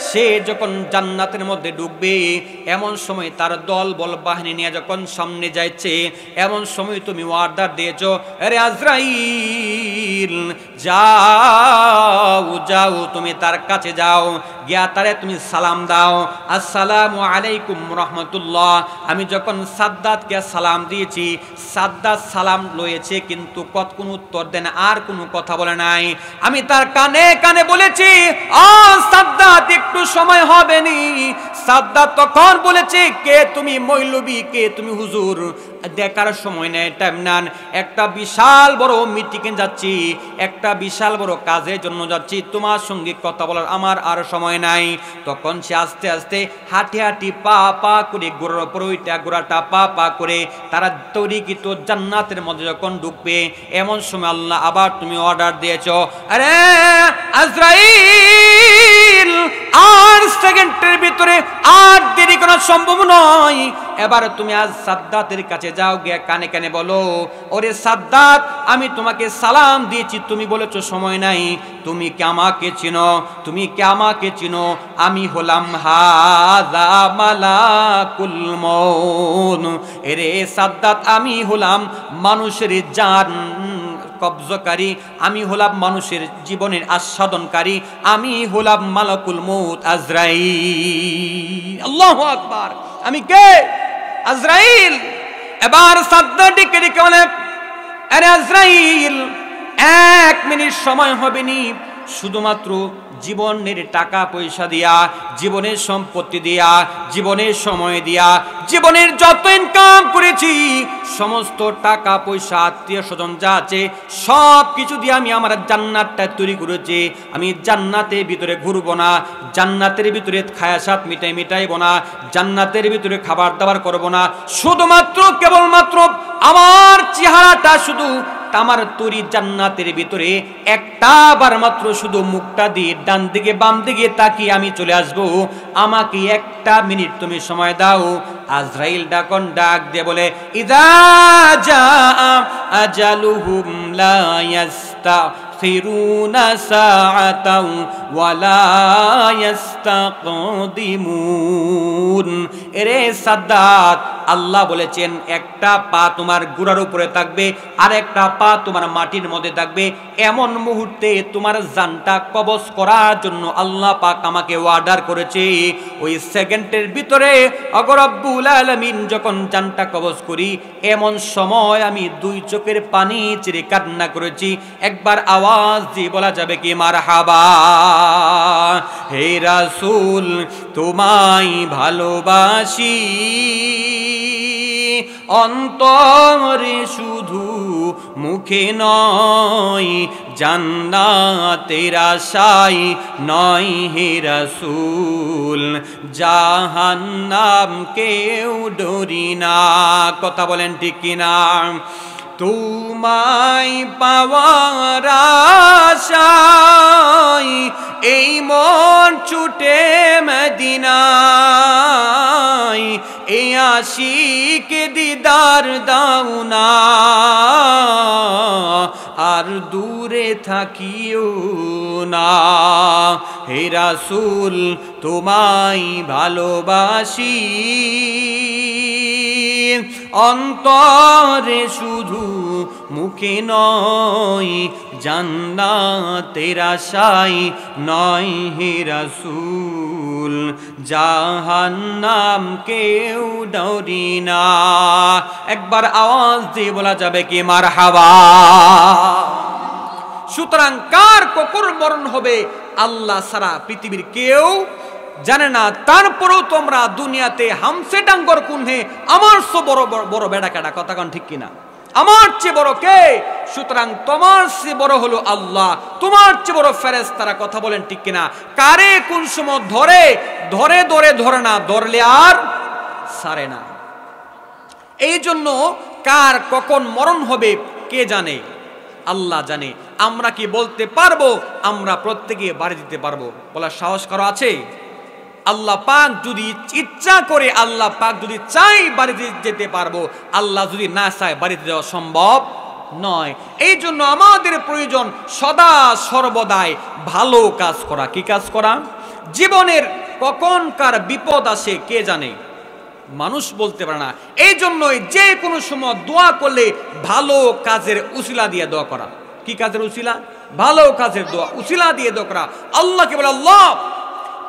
সে যখন জান্নাতের মধ্যে ঢুকবে, এমন সময় তার দল বল বাহিনী নিয়ে যখন সামনে যাচ্ছে, এমন সময় তুমি অর্ডার দিয়েছো, আরে আজরাইল যাও যাও, তুমি তার কাছে যাও, গিয়া তারে তুমি সালাম দাও, আসসালামু আলাইকুম রাহমাতুল্লাহ। আমি যখন সাদ্দাতকে সালাম দিয়েছি, সাদ্দাত সালাম লয়েছে, কিন্তু কোনো উত্তর দেন, আর কোনো কথা বলে নাই। আমি তার কানে কানে বলেছি, ও সাদ্দাত, একটু সময় হবে নি। সাদ্দাত তখন বলেছে, কে তুমি মৌলবী, কে তুমি হুজুর, দেখার সময় নেই, টাইম নান, একটা বিশাল বড় মিটিংয়ে যাচ্ছি, একটা বিশাল বড় কাজের জন্য যাচ্ছি, তোমার সঙ্গে কথা বলার আমার আর সময় নাই। তখন সে আস্তে আস্তে হাঁটি হাঁটি পা পা করে গোড়ার উপর ওইটা গোড়াটা পা পা করে তারা তৈরিকৃত জান্নাতের মধ্যে যখন ঢুকবে, এমন সময় আল্লাহ আবার তুমি অর্ডার দিয়েছ, আরে আজরাইল, আর সেকেন্ডের ভিতরে আর দেরি করা সম্ভব নয়, এবার তুমি আজ সাদ্দাতের কাছে যাও, গিয়ে কানে কানে বলো, ওরে সাদ্দাত, আমি তোমাকে সালাম দিয়েছি, তুমি বলেছো সময় নাই, তুমি কি আমাকে চিনো? তুমি কি আমাকে চিনো? আমি হলাম হাযা মালাকুল মউত। এরে সাদ্দাত, আমি হলাম মানুষের জান কবজকারী, আমি হলাম মানুষের জীবনের আস্বাদনকারী, আমি হলাম মালাকুল মউত আজরাইল। আল্লাহু আকবার। আমি কে? আজরাইল। এবার সাদ্দাত ডেকে ডেকে বলে, আরে আজরাইল, 1 মিনিট সময় হবে নি, শুধুমাত্র জীবনের টাকা পয়সা দিয়া, জীবনের সম্পত্তি দিয়া, জীবনের সময় দিয়া, জীবনের যত ইনকাম করেছি, সমস্ত টাকা পয়সা আত্মীয় স্বজন যা আছে সব কিছু দিয়ে আমি আমার জান্নাতটা তৈরি করেছি। আমি জান্নাতের ভিতরে ঘুরবো না, জান্নাতের ভিতরে খায়াসাত মিটাইব না, জান্নাতের ভিতরে খাবার দাবার করবো না, শুধুমাত্র কেবলমাত্র আমার চেহারাটা শুধু আমার তৈরি জান্নাতের ভিতরে একটা বার মাত্র শুধু মুখটা দিয়ে ডান দিকে বাম দিকে তাকিয়ে আমি চলে আসবো, আমাকে 1 মিনিট তুমি সময় দাও। আজরাইল ডাক দিয়ে বলে, ইযা জাআ আজালুহুম লা ইস্তাখিরুনা সাআতাও ওয়া লা ইস্তাকদিমুন। এরে সাদ্দাত, আল্লাহ বলেছেন, একটা পা তোমার গোড়ার উপরে থাকবে, আর একটা পা তোমার মাটির মধ্যে থাকবে, এমন মুহূর্তে তোমার জানটা কবজ করার জন্য আল্লাহ পাক আমাকে অর্ডার করেছে। ওই সেকেন্ডের ভিতরে ওগো রব্বুল আলামিন যখন জানটা কবজ করি, এমন সময় আমি 2 চোখের পানি ছেড়ে কান্না করেছি। একবার আওয়াজ দিয়ে বলা যাবে কি মারহাবা? হে রাসূল, তোমায় ভালোবাসি, অন্তরে শুধু, মুখে নয়, জান্নাতের আশায় নয় হে রাসূল, জাহান্নাম কেউ ডরি না। কথা বলেন ঠিক কিনা? তোমায় পাওয়ার আশায় এই মন ছুটে মদিনায়, এই আশিক দিদার দাও না, আর দূরে থাকিও না। হে রাসূল, তোমায় ভালোবাসি, অন্তরে শুধু মুখে নয়, জান্নাতের আশায় নয় হে রাসূল, জাহান্নাম কেউ ডরি না। একবার আওয়াজ দিয়ে বলা যাবে কি মারহাবা। সুতরাং কার কখন মরণ হবে আল্লাহ ছাড়া পৃথিবীর কেউ জানে না। তারপরেও তোমরা দুনিয়াতে হামসে ডাঙ্গর কুনহে আমার সো বড় বড় বেড়া কেডা, কথা কন ঠিক কিনা? আমার চেয়ে বড় কে? সুতরাং তোমার চেয়ে বড় হলো আল্লাহ, তোমার চেয়ে বড় ফেরেশতারা, কথা বলেন ঠিক কিনা? কারে কোন সময় ধরে ধরে ধরে ধরে না, ধরলে আর ছাড়ে না। এই জন্য কার কখন মরণ হবে কে জানে? আল্লাহ জানে। আমরা কি বলতে পারবো? আমরা প্রত্যেকে বাড়ি দিতে পারবো? বলার সাহস কারো আছে? আল্লাহ পাক যদি ইচ্ছা করে, আল্লাহ পাক যদি চাই বাড়িতে যেতে পারবো, আল্লাহ যদি না চায় বাড়িতে যাওয়া সম্ভব নয়। এই জন্য আমাদের প্রয়োজন সদা সর্বদাই ভালো কাজ করা। কি কাজ করা? জীবনের কখন কার বিপদ আসে কে জানে? মানুষ বলতে পারে না। এই জন্যই যে কোনো সময় দোয়া করলে ভালো কাজের উসিলা দিয়ে দোয়া করা। কি কাজের উসিলা? ভালো কাজের দোয়া উসিলা দিয়ে দোয়া করা। আল্লাহকে বলে, আল্লাহ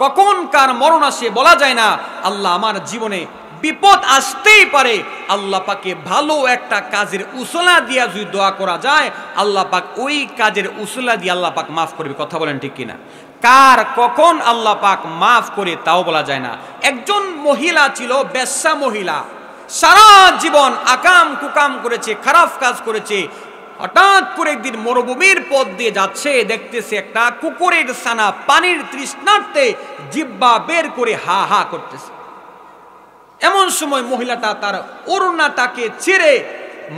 কখন কার মরণ আসে বলা যায় না, আল্লাহ আমার জীবনে বিপদ আসতেই পারে, আল্লাহ পাকে ভালো একটা কাজের উসিলা দিয়ে যদি দোয়া করা যায়, আল্লাহ পাক ওই কাজের উসিলা দিয়ে আল্লাহ পাক মাফ করবে। কথা বলেন ঠিক কিনা? কার কখন আল্লাহ পাক মাফ করে তাও বলা যায় না। একজন মহিলা ছিল, বেশ্যা মহিলা, সারা জীবন আকাম কুকাম করেছে, খারাপ কাজ করেছে। হঠাৎ করে একদিন মরুভূমির পথ দিয়ে যাচ্ছে, দেখতেছে একটা কুকুরের ছানা পানির তৃষ্ণার্তে জিহ্বা বের করে হা হা করতেছে। এমন সময় মহিলাটা তার ওড়নাটাকে ছিঁড়ে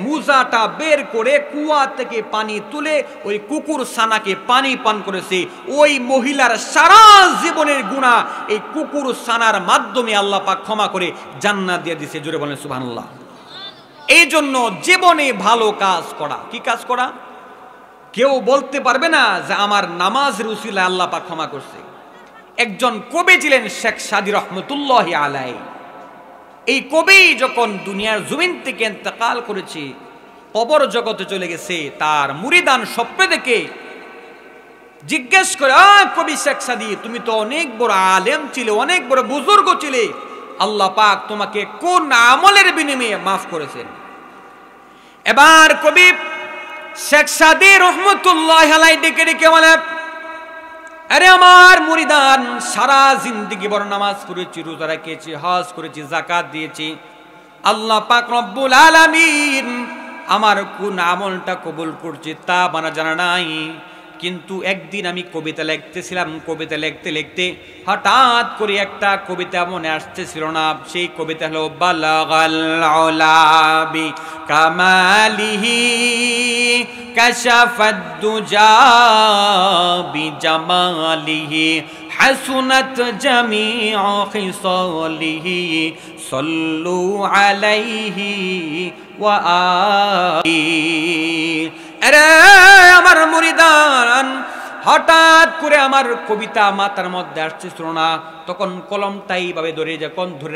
মুজাটা বের করে কুয়া থেকে পানি তুলে ওই কুকুর ছানাকে পানি পান করেছে। ওই মহিলার সারা জীবনের গুনাহ এই কুকুর ছানার মাধ্যমে আল্লাহ পাক ক্ষমা করে জান্নাত দিয়ে দিয়েছে। জোরে বলেন সুবহানাল্লাহ। এই জন্য জীবনে ভালো কাজ করা। কি কাজ করা? কেউ বলতে পারবে না যে আমার নামাজের উসিলায় আল্লাহ পাক ক্ষমা করছে। একজন কবি ছিলেন শেখ সাদী রহমতুল্লাহি আলাইহি। এই কবি যখন দুনিয়ার জমিন থেকে ইন্তেকাল করেছে, কবর জগতে চলে গেছে, তার মুরিদান স্বপ্নে দেখে জিজ্ঞেস করে, কবি শেখ সাদী, তুমি তো অনেক বড় আলেম ছিলে, অনেক বড় বুজুর্গ ছিলে, আল্লাহ পাক তোমাকে কোন আমলের বিনিময়ে মাফ করেছেন? এবার কবি শেখ সাদী রহমতুল্লাহি আলাইহি ডেকে ডেকে বলে, আরে আমার মুরিদান, সারা জিন্দেগি বড় নামাজ পড়েছি, রোজা রেখেছি, হজ করেছি, যাকাত দিয়েছি, আল্লাহ পাক রব্বুল আলামিন আমার কোন আমলটা কবুল করছে তা আমার জানা নাই। কিন্তু একদিন আমি কবিতা লিখতেছিলাম, কবিতা লিখতে লিখতে হঠাৎ করে একটা কবিতা মনে আসতেছিল না। সেই কবিতা হলো, বালাগাল উলা বি কামালিহি কাশাফাদ দুজা বি জামালিহি হাসুনাত জামিউ খিসালিহি সাল্লু আলাইহি ওয়া আলিহি। আরে আমার মুরিদান, হঠাৎ করে আমার কবিতা মাথার মধ্যে আসছিল না, তখন কলমটা এইভাবে ধরে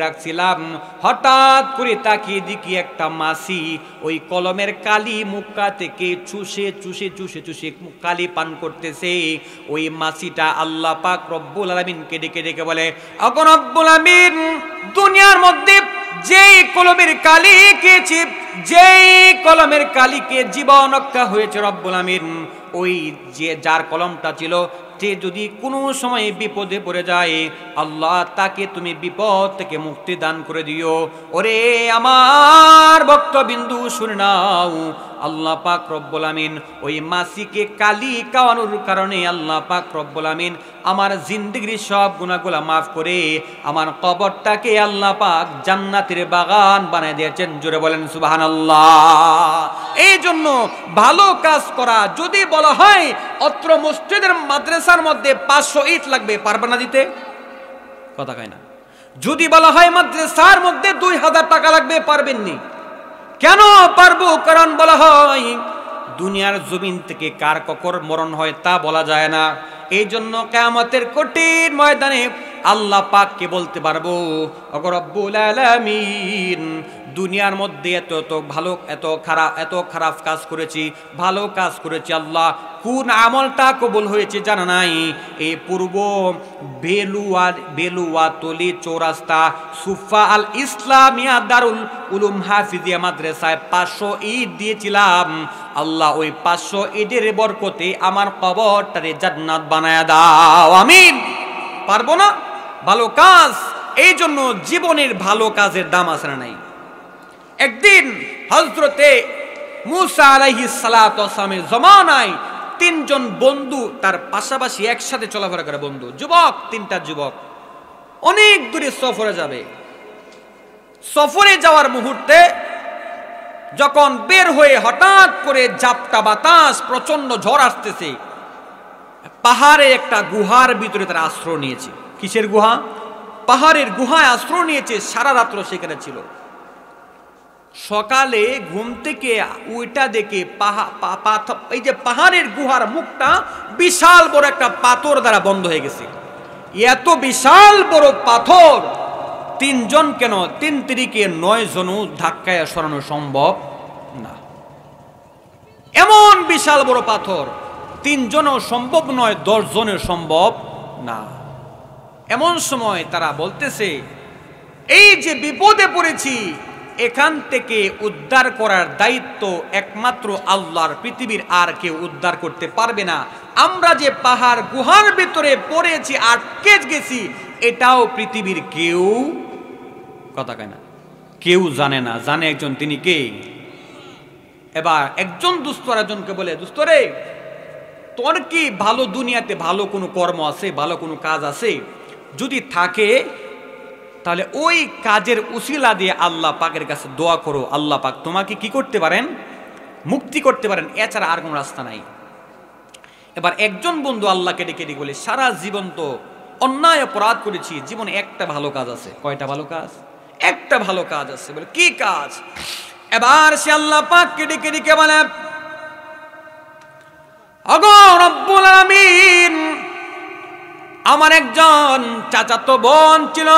রাখছিলাম, হঠাৎ করে তাকিয়ে দেখি একটা মাছি ওই কলমের কালি মুক্কা থেকে চুষে চুষে চুষে চুষে কালি পান করতেছে। ওই মাছিটা আল্লাহ পাক রব্বুল আলামিনকে ডেকে ডেকে বলে, ওগো রব্বুল আলামিন, দুনিয়ার মধ্যে যেই কলমের কালি এঁকেছি, যেই কলমের কালিকে জীবন রক্ষা হয়েছে রব্বুল আমিন, ওই যে যার কলমটা ছিল, সে যদি কোনো সময় বিপদে পড়ে যায়, আল্লাহ তাকে তুমি বিপদ থেকে মুক্তি দান করে দিও। ওরে আমার ভক্তবিন্দু শুনে নাও, আল্লাহ পাক রব্বুল আমিন ওই মাসিকে কালি খাওয়ানোর কারণে আল্লাহ পাক রব্বুল আমিন আমার জিন্দেগির সব গুনাহগুলো মাফ করে আমার কবরটাকে আল্লাহ পাক জান্নাতের বাগান বানিয়ে দিয়েছেন। জোরে বলেন সুবহানাল্লাহ। এই জন্য ভালো কাজ করা। যদি বলা হয় অত্র মসজিদের মাদ্রাসার মধ্যে 500 ইট লাগবে, পারবে না দিতে? কথা কয় না। যদি বলা হয় মাদ্রাসার মধ্যে 2000 টাকা লাগবে, পারবেননি? কেন পারবো? কারণ বলা হয় দুনিয়ার জমিন থেকে কার কখন মরণ হয় তা বলা যায় না। এই জন্য কিয়ামতের কঠিন ময়দানে আল্লাহ পাককে বলতে পারবো, ওগো রব্বুল আলামিন, দুনিয়ার মধ্যে এত খারাপ কাজ করেছি, ভালো কাজ করেছি আল্লাহ, কোন আমলটা কবুল হয়েছে জানা নাই। এই পূর্ব বেলুয়াতলি চৌরাস্তা সুফা আল ইসলামিয়া দারুল উলুম হাফিজিয়া মাদ্রাসায় 500 ইট দিয়েছিলাম আল্লাহ, ওই 500 ইটের বরকতে আমার কবরটারে জান্নাত বানায়া দাও, আমিন। পারবো না? ভালো কাজ, এই জন্য জীবনের ভালো কাজের দাম আছে না নাই? একদিন হযরতে মুসা আলাইহিস সালাতু ওয়াস সালামের জমানায় 3 জন বন্ধু তার পাশাপাশি একসাথে চলাফেরা করে, বন্ধু, যুবক, 3টা যুবক অনেক দূরে সফরে যাবে। সফরে যাওয়ার মুহূর্তে যখন বের হয়ে হঠাৎ করে ঝাপটা বাতাস, প্রচন্ড ঝড় আসতেছে, পাহাড়ে একটা গুহার ভিতরে তারা আশ্রয় নিয়েছে। কিসের গুহা? পাহাড়ের গুহায় আশ্রয় নিয়েছে, সারা রাত্র সেখানে ছিল। সকালে ঘুম থেকে ওইটা দেখে এই যে পাহাড়ের গুহার মুখটা বিশাল বড় একটা পাথর দ্বারা বন্ধ হয়ে গেছে। এত বিশাল বড় পাথর 3 জন কেন, 3 তিরিকে 9 জনও ধাক্কায় সরানো সম্ভব না। এমন বিশাল বড় পাথর 3 জনও সম্ভব নয়, 10 জনের সম্ভব না। এমন সময় তারা বলতেছে, এই যে বিপদে পড়েছি, এখান থেকে উদ্ধার করার দায়িত্ব একমাত্র আল্লাহর, পৃথিবীর আর কেউ উদ্ধার করতে পারবে না। আমরা যে পাহাড় গুহার ভিতরে পড়েছি, আটকে গেছি, এটাও পৃথিবীর কেউ, কথা কয় না, কেউ জানে না। জানে একজন, তিনি কে? এবার একজন দুস্থ একজনকে বলে, দুস্থ রে, তোর কি ভালো দুনিয়াতে ভালো কোনো কর্ম আছে, ভালো কোনো কাজ আছে? যদি থাকে তাহলে ওই কাজের উসিলা দিয়ে আল্লাহ পাকের কাছে দোয়া করো, আল্লাহ পাক তোমাকে কি করতে পারেন? মুক্তি করতে পারেন, এছাড়া আর কোনো রাস্তা নাই। এবার একজন বন্ধু আল্লাহকে ডেকে ডেকে বলে, সারা জীবন তো অন্যায় অপরাধ করেছি, জীবনে একটা ভালো কাজ আছে। কয়টা ভালো কাজ? একটা ভালো কাজ আছে। বলে, কি কাজ? এবার সে আল্লাহ পাককে ডেকে ডেকে বলে, ওগো রব্বুল আলামিন, আমার একজন চাচাতো বোন ছিল,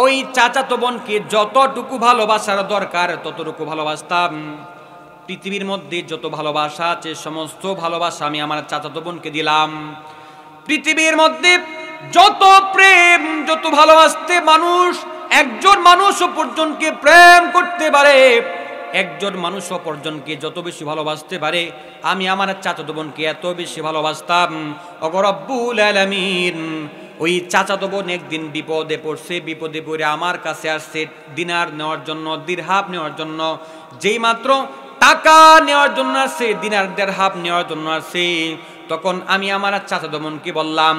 ওই চাচাতো বোনকে যতটুকু ভালোবাসার দরকার ততটুকু ভালোবাসতাম। পৃথিবীর মধ্যে যত ভালোবাসা আছে সমস্ত ভালোবাসা আমি আমার চাচাতো বোনকে দিলাম। পৃথিবীর মধ্যে যত প্রেম, যত ভালোবাসতে মানুষ, একজন মানুষ অপরজনকে প্রেম করতে পারে, একজন মানুষ অপরজনকে যত বেশি ভালোবাসতে পারে, আমি আমার চাচাতো বোনকে এত বেশি ভালোবাসতাম। ওগো রব্বুল আলামিন, ওই চাচাতো বোন একদিন বিপদে পড়ছে, বিপদে পড়ে আমার কাছে আসছে দিনার নেওয়ার জন্য, দিরহাম নেওয়ার জন্য। যেই মাত্র টাকা নেওয়ার জন্য আসছে, দিনার দিরহাম নেওয়ার জন্য আসছে, তখন আমি আমার চাচাতো বোনকে বললাম,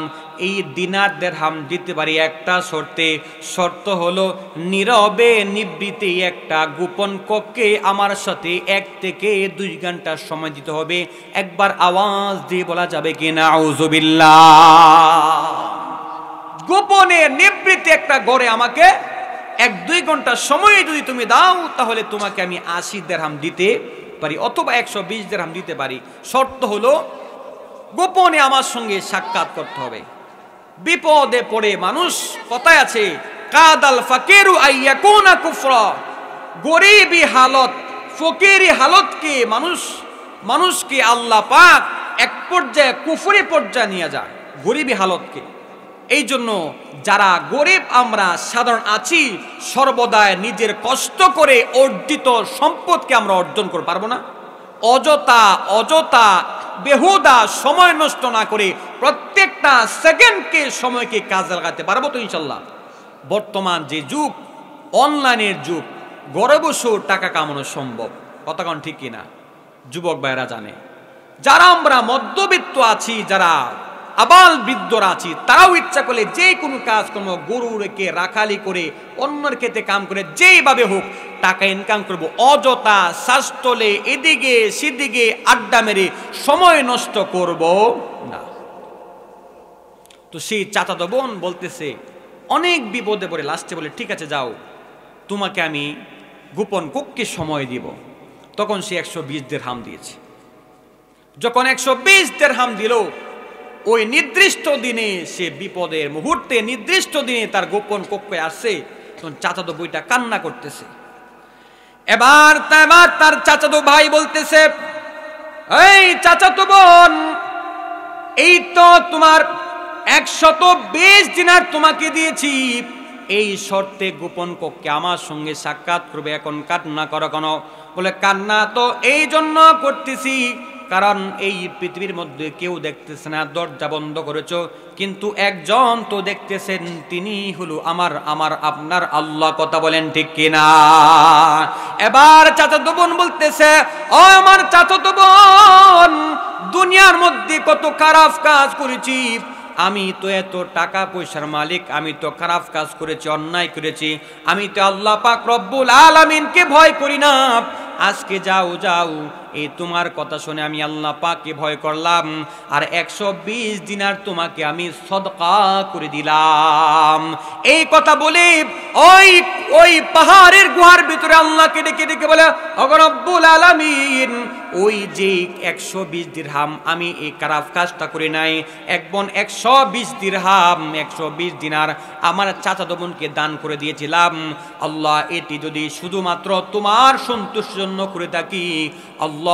এই দিনার দিরহাম দিতে পারি একটা শর্তে। শর্ত হলো নীরবে নিবৃত্তি একটা গোপন কক্ষে আমার সাথে 1 থেকে 2 ঘন্টা সময় দিতে হবে। একবার আওয়াজ দিয়ে বলা যাবে কি না আউযুবিল্লাহ? গোপনে নিবৃত্তি একটা ঘরে আমাকে 1-2 ঘন্টা সময় যদি তুমি দাও, তাহলে তোমাকে আমি 80 দিরহাম দিতে পারি, অথবা 120 দিরহাম দিতে পারি। শর্ত হলো গোপনে আমার সঙ্গে সাক্ষাৎ করতে হবে। বিপদে পড়ে মানুষ, কথায় আছে, কাদাল ফাকিরু আইয়াকুনা কুফরা, গরিবী হালত, ফকিরি হালতকে মানুষকে আল্লাহ পাক এক পর্যায়ে কুফরি পর্যায়ে নিয়ে যায়, গরিবী হালতকে। এই জন্য যারা গরিব আমরা সাধারণ আছি, সর্বদাই নিজের কষ্ট করে অর্জিত সম্পদকে আমরা অর্জন করতে পারবো না। অযথা বেহুদা সময় নষ্ট না করে প্রত্যেকটা সেকেন্ডকে, সময়কে কাজে লাগাতে পারবো তো ইনশাল্লাহ। বর্তমান যে যুগ, অনলাইনের যুগ, ঘরে বসেও টাকা কামানো সম্ভব, কথা কোন ঠিক কিনা? যুবক ভাইরা জানে, যারা আমরা মধ্যবিত্ত আছি, যারা আবাল বৃদ্ধরা আছি, তারাও ইচ্ছা করলে যে কোনো কাজ কর্ম, গরু রেখে রাখালি করে, অন্যের ক্ষেত্রে কাম করে, যেইভাবে হোক টাকা ইনকাম করব। অযথা শাস্তলে এদিকে সেদিকে আড্ডা মেরে সময় নষ্ট করব না। তো সেই চাচাতো বোন বলতেছে, অনেক বিপদে পড়ে লাস্টে বলে, ঠিক আছে যাও, তোমাকে আমি গোপন কক্ষে সময় দিব। তখন সে 120 দিরহাম দিয়েছে। যখন 120 দিরহাম দিল, ওই নির্দিষ্ট দিনে সে বিপদের মুহূর্তে নির্দিষ্ট দিনে তার গোপন কক্ষে আসছে, তখন চাচাতো বইটা কান্না করতেছে। এবার তার চাচাতো ভাই বলতেছে, এই চাচাতো বোন, এই তো তোমার 120 দিনার তোমাকে দিয়েছি, এই শর্তে গোপন কক্ষে আমার সঙ্গে সাক্ষাৎ করবে, এখন কান্না করো কেন? বলে কান্না তো এই জন্য করতেছি কারণ এই পৃথিবীর মধ্যে কেউ দেখতেছে না, দরজা বন্ধ করেছো, কিন্তু একজন তো দেখতেছেন, তিনি হলো আমার আপনার আল্লাহ। কথা বলেন ঠিক কিনা? এবার চাচাতো বোন বলতেছে, ও আমার চাচাতো বোন, দুনিয়ার মধ্যে কত খারাপ কাজ করেছি, আমি তো এত টাকা পয়সার মালিক, আমি তো খারাপ কাজ করেছি, অন্যায় করেছি, আমি তো আল্লাহ পাক রব্বুল আলামিনকে ভয় করি না। আজকে যাও এই তোমার কথা শুনে আমি আল্লাহ পাককে ভয় করলাম, আর 120 দিনার তোমাকে আমি সদকা করে দিলাম। এই কথা বলে ওই পাহাড়ের গুহার ভিতরে আল্লাহকে ডেকে ডেকে বলে, ওগো রব্বুল আলামিন, ওই যে 120 দিরহাম আমি এই খারাপ কাজটা করি নাই, 120 দিরহাম 120 দিনার আমার চাচাতো বোনকে দান করে দিয়েছিলাম। আল্লাহ, এটি যদি শুধুমাত্র তোমার সন্তুষ্টির জন্য করে থাকি, আল্লাহ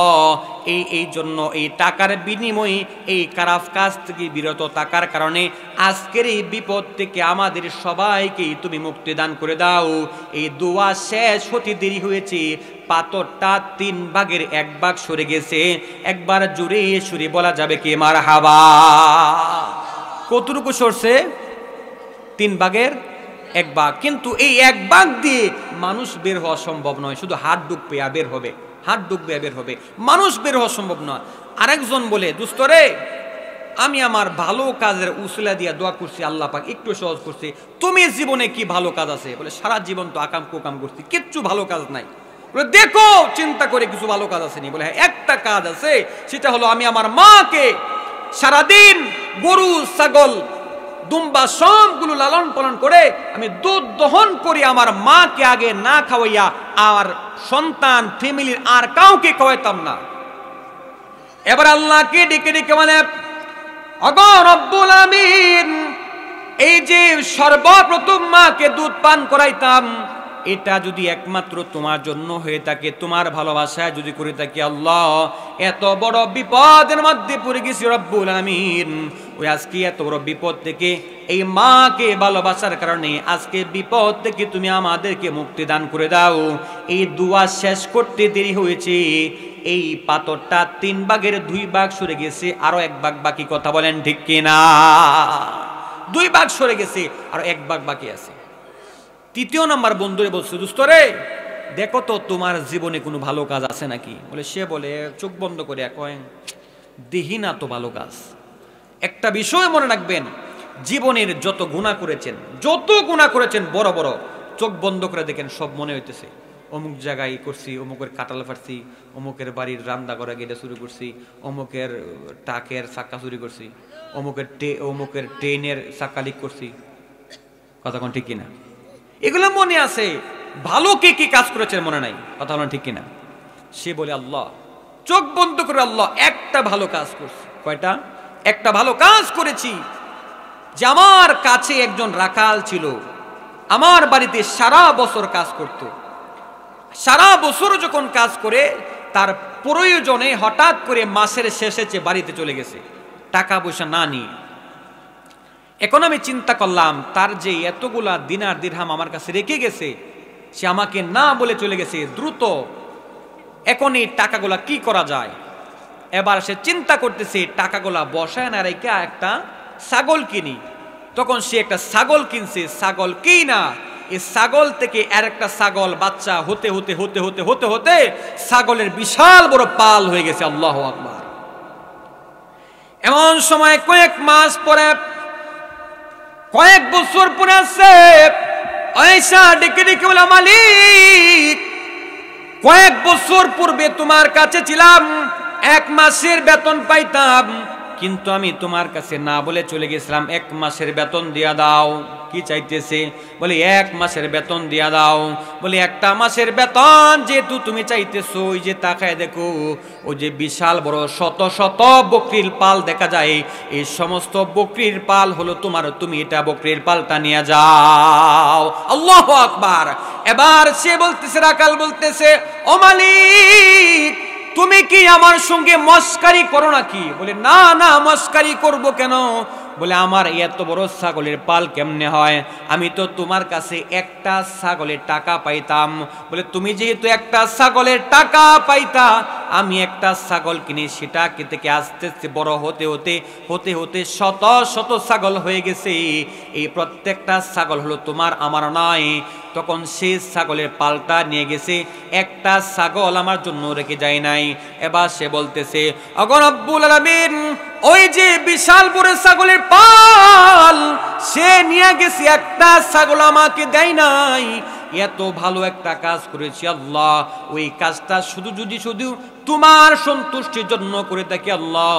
এই জন্য এই টাকার বিনিময়ে এই খারাপ কাজ থেকে বিরত থাকার কারণে আজকের এই বিপদ থেকে আমাদের সবাইকে তুমি মুক্তি দান করে দাও। এই দোয়া শেষ হতে দেরি হয়েছে, পাথরটা 3 ভাগের 1 ভাগ সরে গেছে। একবার জোরে সুরে বলা যাবে কি মারহাবা? কতটুকু সরছে? 3 ভাগের 1 ভাগ। কিন্তু এই 1 ভাগ দিয়ে মানুষ বের হওয়া সম্ভব নয়, শুধু হাত ডুববে আর বের হবে, হাত ডুববে আর বের হবে, মানুষ বের হওয়া সম্ভব নয়। আরেকজন বলে, দোস্তরে, আমি আমার ভালো কাজের উসিলা দিয়া দোয়া করছি, আল্লাহ পাক একটু সহজ করছে, তুমি জীবনে কি ভালো কাজ আছে? বলে সারা জীবন তো আকাম কুকাম করছি, কিচ্ছু ভালো কাজ নাই। বলে দেখো চিন্তা করে কিছু ভালো কাজ আছে নি? বলে হ্যাঁ, একটা কাজ আছে, সেটা হলো আমি আমার মাকে সারাদিন গরু ছাগল দুম্বা সবগুলো লালন পালন করে আমি দুধ দহন করি, আমার মাকে আগে না খাওয়াইয়া আর সন্তান ফ্যামিলির আর কাউকে খাওয়াইতাম না। এবার আল্লাহকে ডেকে ডেকে মানে, ওগো রব্বুল আমিন, এই যে সর্বপ্রথম মাকে দুধ পান করাইতাম, এটা যদি একমাত্র তোমার জন্য হয়ে থাকে, তোমার ভালোবাসায় যদি করে থাকি, আল্লাহ এত বড় বিপদের মধ্যে পড়ে গেছি রব্বুল আমিন, ওই আজকে এত বড় বিপদ থেকে এই মাকে ভালোবাসার কারণে আজকে বিপদ থেকে তুমি আমাদেরকে মুক্তি দান করে দাও। এই দোয়া শেষ করতে দেরি হয়েছে, এই পাথরটা 3 ভাগের 2 ভাগ সরে গেছে, আরো 1 ভাগ বাকি। কথা বলেন ঠিক কিনা? 2 ভাগ সরে গেছে, আর 1 ভাগ বাকি আছে। 3য় নাম্বার বন্ধুরে বলছে, দোস্তরে দেখো তো তোমার জীবনে কোনো ভালো কাজ আছে নাকি? বলে সে বলে চোখ বন্ধ করে কয়, দেখি না তো ভালো কাজ। একটা বিষয় মনে রাখবেন, জীবনের যত গুনাহ করেছেন বড় বড়, চোখ বন্ধ করে দেখেন সব মনে হইতেছে, অমুক জায়গায় করছি, অমুকের কাটাল ফাড়ছি, অমুকের বাড়ির রান্না করা গেটে চুরি করছি, অমুকের টাকের চাকা চুরি করছি, অমুকের ট্রেনের চাকা লিক করছি। কথা কোন ঠিক কিনা? এগুলো মনে আছে, ভালো কে কি কাজ করেছেন মনে নাই। কথা বলেন ঠিক কিনা? সে বলে আল্লাহ, চোখ বন্ধ করে আল্লাহ, একটা ভালো কাজ করছি। কয়টা? একটা ভালো কাজ করেছি, যে আমার কাছে একজন রাখাল ছিল, আমার বাড়িতে সারা বছর কাজ করত। সারা বছর যখন কাজ করে তার প্রয়োজনে হঠাৎ করে মাসের শেষে বাড়িতে চলে গেছে, টাকা পয়সা না নিয়ে। এখন আমি চিন্তা করলাম, তার যে এতগুলা দিনার দিরহাম আমার কাছে রেখে গেছে, সে আমাকে না বলে চলে গেছে দ্রুত, এখন এই টাকাগুলা কি করা যায়? এবার সে চিন্তা করতেছে, টাকাগুলা বসায় না রেখে একটা ছাগল কিনি। তখন সে একটা ছাগল কিনছে। ছাগল কি না, এই ছাগল থেকে আর একটা ছাগল বাচ্চা হতে হতে হতে হতে হতে হতে ছাগলের বিশাল বড় পাল হয়ে গেছে। আল্লাহু আকবার। এমন সময় কয়েক মাস পরে, কয়েক বছর পরে আসছে, আয়েশা ডেকে ডেকে বলে, মালিক, কয়েক বছর পূর্বে তোমার কাছে ছিলাম, 1 মাসের বেতন পাইতাম, কিন্তু আমি তোমার কাছে না বলে চলে গেছিলাম, 1 মাসের বেতন দিয়া দাও। কি চাইতেছে? বলে 1 মাসের বেতন দিয়া দাও। বলে 1টা মাসের বেতন যেহেতু তুমি চাইতেছো, ওই যে তাকায় দেখো, ওই যে বিশাল বড় শত শত বকরির পাল দেখা যায়, এই সমস্ত বকরির পাল হলো তোমার, তুমি এটা বকরির পালটা নিয়ে যাও। আল্লাহু আকবার। এবার সে বলতেছে, রাখাল বলতেছে, ও মালিক, তুমি কি আমার সঙ্গে মস্কারি করো নাকি? বলে না না, মস্কারি করব কেন? বলে আমার এত বড় ছাগলের পাল কেমনে হয়? আমি তো তোমার কাছে একটা ছাগলের টাকা পাইতাম। বলে তুমি যেহেতু একটা ছাগলের টাকা পাইতা, আমি একটা ছাগল কিনে সেটা থেকে আস্তে আস্তে বড় হতে হতে হতে হতে শত শত ছাগল হয়ে গেছে। এই প্রত্যেকটা ছাগল হলো তোমার, আমার নয়। তখন সে ছাগলের পালটা নিয়ে গেছে, একটা ছাগল আমার জন্য রেখে যায় নাই। এবার সে বলতেছে, ওগো রব্বুল আলামিন, ওই যে বিশাল বড় ছাগলের পাল সে নিয়ে গেছে, একটা ছাগল আমাকে দেয় নাই। এত ভালো একটা কাজ করেছি আল্লাহ, ওই কাজটা শুধু তোমার সন্তুষ্টির জন্য করে থাকি আল্লাহ।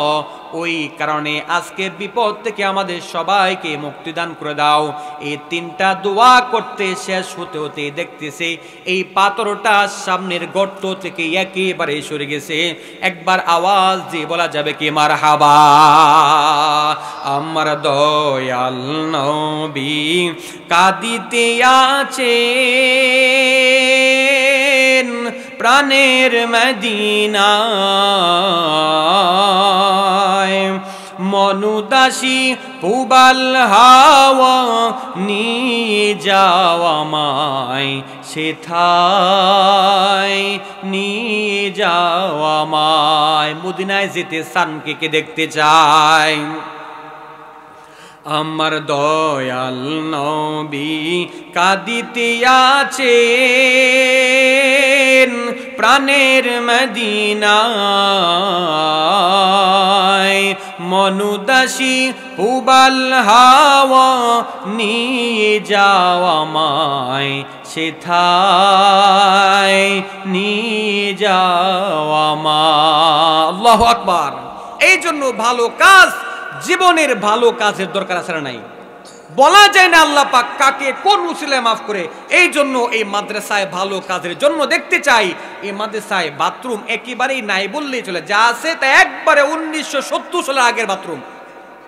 ওই কারণে আজকের বিপদ থেকে আমাদের সবাইকে মুক্তি দান করে দাও। এই 3টা দোয়া করতে শেষ হতে হতে দেখতেছে এই পাথরটা সামনের গর্ত থেকে একেবারে সরে গেছে। একবার আওয়াজ দিয়ে বলা যাবে কি মারহাবা। আমার দয়াল নবী কাঁদিতে আছেন প্রাণের মদিনায়, মনুদাসী পুবাল হাওয়া নিয়ে যাওয়া মায়, সেথায় নিয়ে যাওয়া মায়। মদিনায় যেতে চান, কে দেখতে চায়? আমার দয়াল নবী কাঁদিতে আছেন প্রাণের মদিনায়, মনুদাসী পুবাল হাওয়া নিয়ে যাওয়া মায়, সেথায় নিয়ে যাওয়া মা। আল্লাহু আকবার। এই জন্য ভালো কাজ, জীবনের ভালো কাজের দরকার আছে না নাই? বলা যায় না আল্লাহ পাক কাকে কোন উসিলায় মাফ করে। এই জন্য এই মাদ্রাসায় ভালো কাজের জন্য দেখতে চাই, এই মাদ্রাসায় বাথরুম একেবারেই নাই বললেই চলে, যা আছে তা একবারে 1970 সালের আগের বাথরুম।